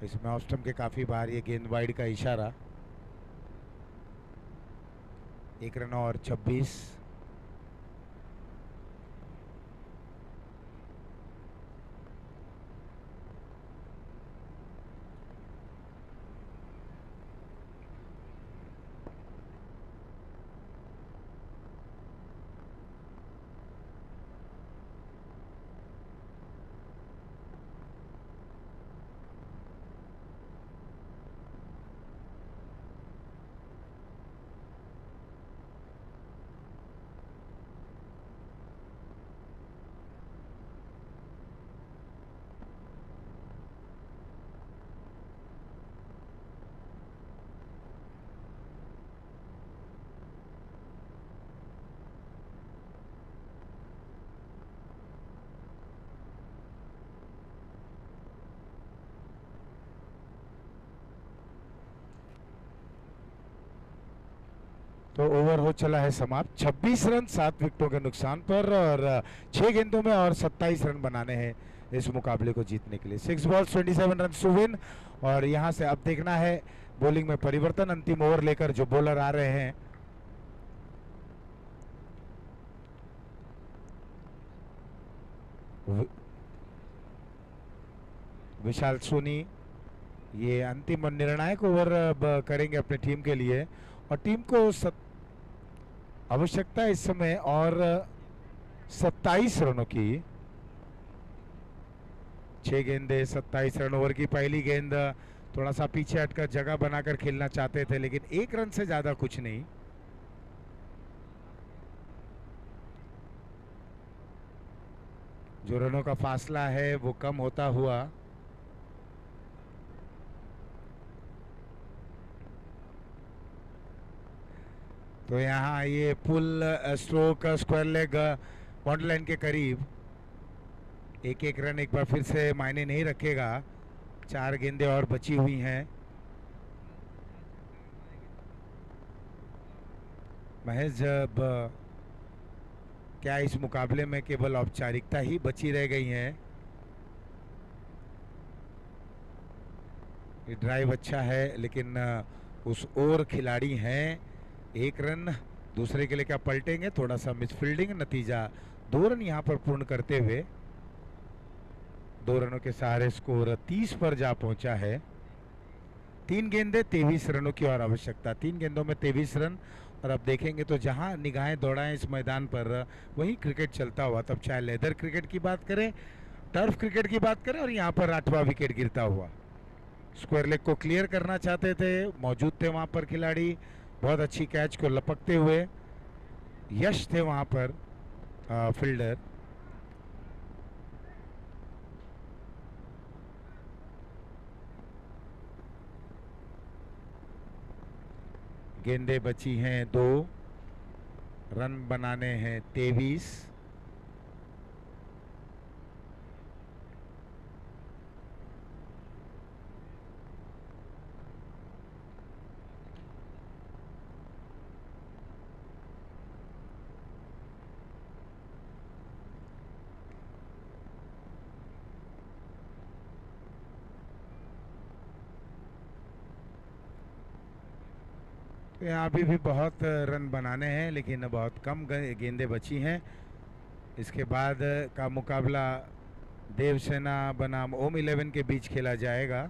इसमें ऑफ स्टंप के काफ़ी बार ये गेंद वाइड का इशारा। 1 रन और 26। तो ओवर हो चला है समाप्त। 26 रन 7 विकेटों के नुकसान पर, और 6 गेंदों में और 27 रन बनाने हैं इस मुकाबले को जीतने के लिए। 6 बॉल्स 27 रन टू विन। और यहां से अब देखना है बॉलिंग में परिवर्तन, अंतिम ओवर लेकर जो बॉलर आ रहे हैं। विशाल सोनी ये अंतिम और निर्णायक ओवर अब करेंगे अपने टीम के लिए, और टीम को आवश्यकता इस समय और 27 रनों की। 6 गेंदे 27 रन। ओवर की पहली गेंद थोड़ा सा पीछे हटकर जगह बनाकर खेलना चाहते थे, लेकिन 1 रन से ज्यादा कुछ नहीं। जो रनों का फासला है वो कम होता हुआ। तो यहाँ ये pull stroke square leg boundary line के करीब। 1-1 रन एक बार फिर से मायने नहीं रखेगा। 4 गेंदें और बची हुई हैं। महेश, जब क्या इस मुकाबले में केवल औपचारिकता ही बची रह गई है? ये ड्राइव अच्छा है, लेकिन उस ओर खिलाड़ी हैं। 1 रन दूसरे के लिए क्या पलटेंगे? थोड़ा सा मिसफील्डिंग, नतीजा 2 रन यहाँ पर पूर्ण करते हुए 2 रनों के सहारे स्कोर 30 पर जा पहुंचा है। 3 गेंदे 23 रनों की और आवश्यकता। 3 गेंदों में 23 रन। और अब देखेंगे तो जहां निगाहें दौड़ाएं इस मैदान पर, वहीं क्रिकेट चलता हुआ, तब चाहे लेदर क्रिकेट की बात करें, टर्फ क्रिकेट की बात करें और यहाँ पर 8वां विकेट गिरता हुआ। स्क्वायर लेग को क्लियर करना चाहते थे, मौजूद थे वहाँ पर खिलाड़ी, बहुत अच्छी कैच को लपकते हुए यश थे वहाँ पर फील्डर। गेंदे बची हैं 2, रन बनाने हैं 23। यहाँ अभी भी बहुत रन बनाने हैं, लेकिन बहुत कम गेंदें बची हैं। इसके बाद का मुकाबला देवसेना बनाम ओम 11 के बीच खेला जाएगा।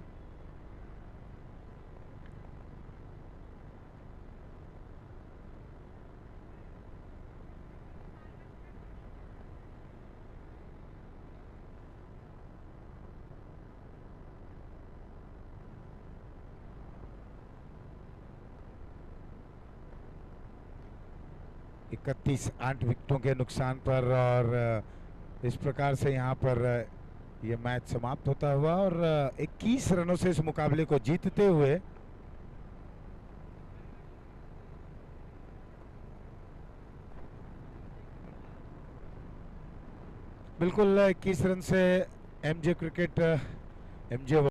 इकतीस 8 विकेटों के नुकसान पर, और इस प्रकार से यहाँ पर यह मैच समाप्त होता हुआ और 21 रनों से इस मुकाबले को जीतते हुए बिल्कुल 21 रन से एमजे क्रिकेट एमजे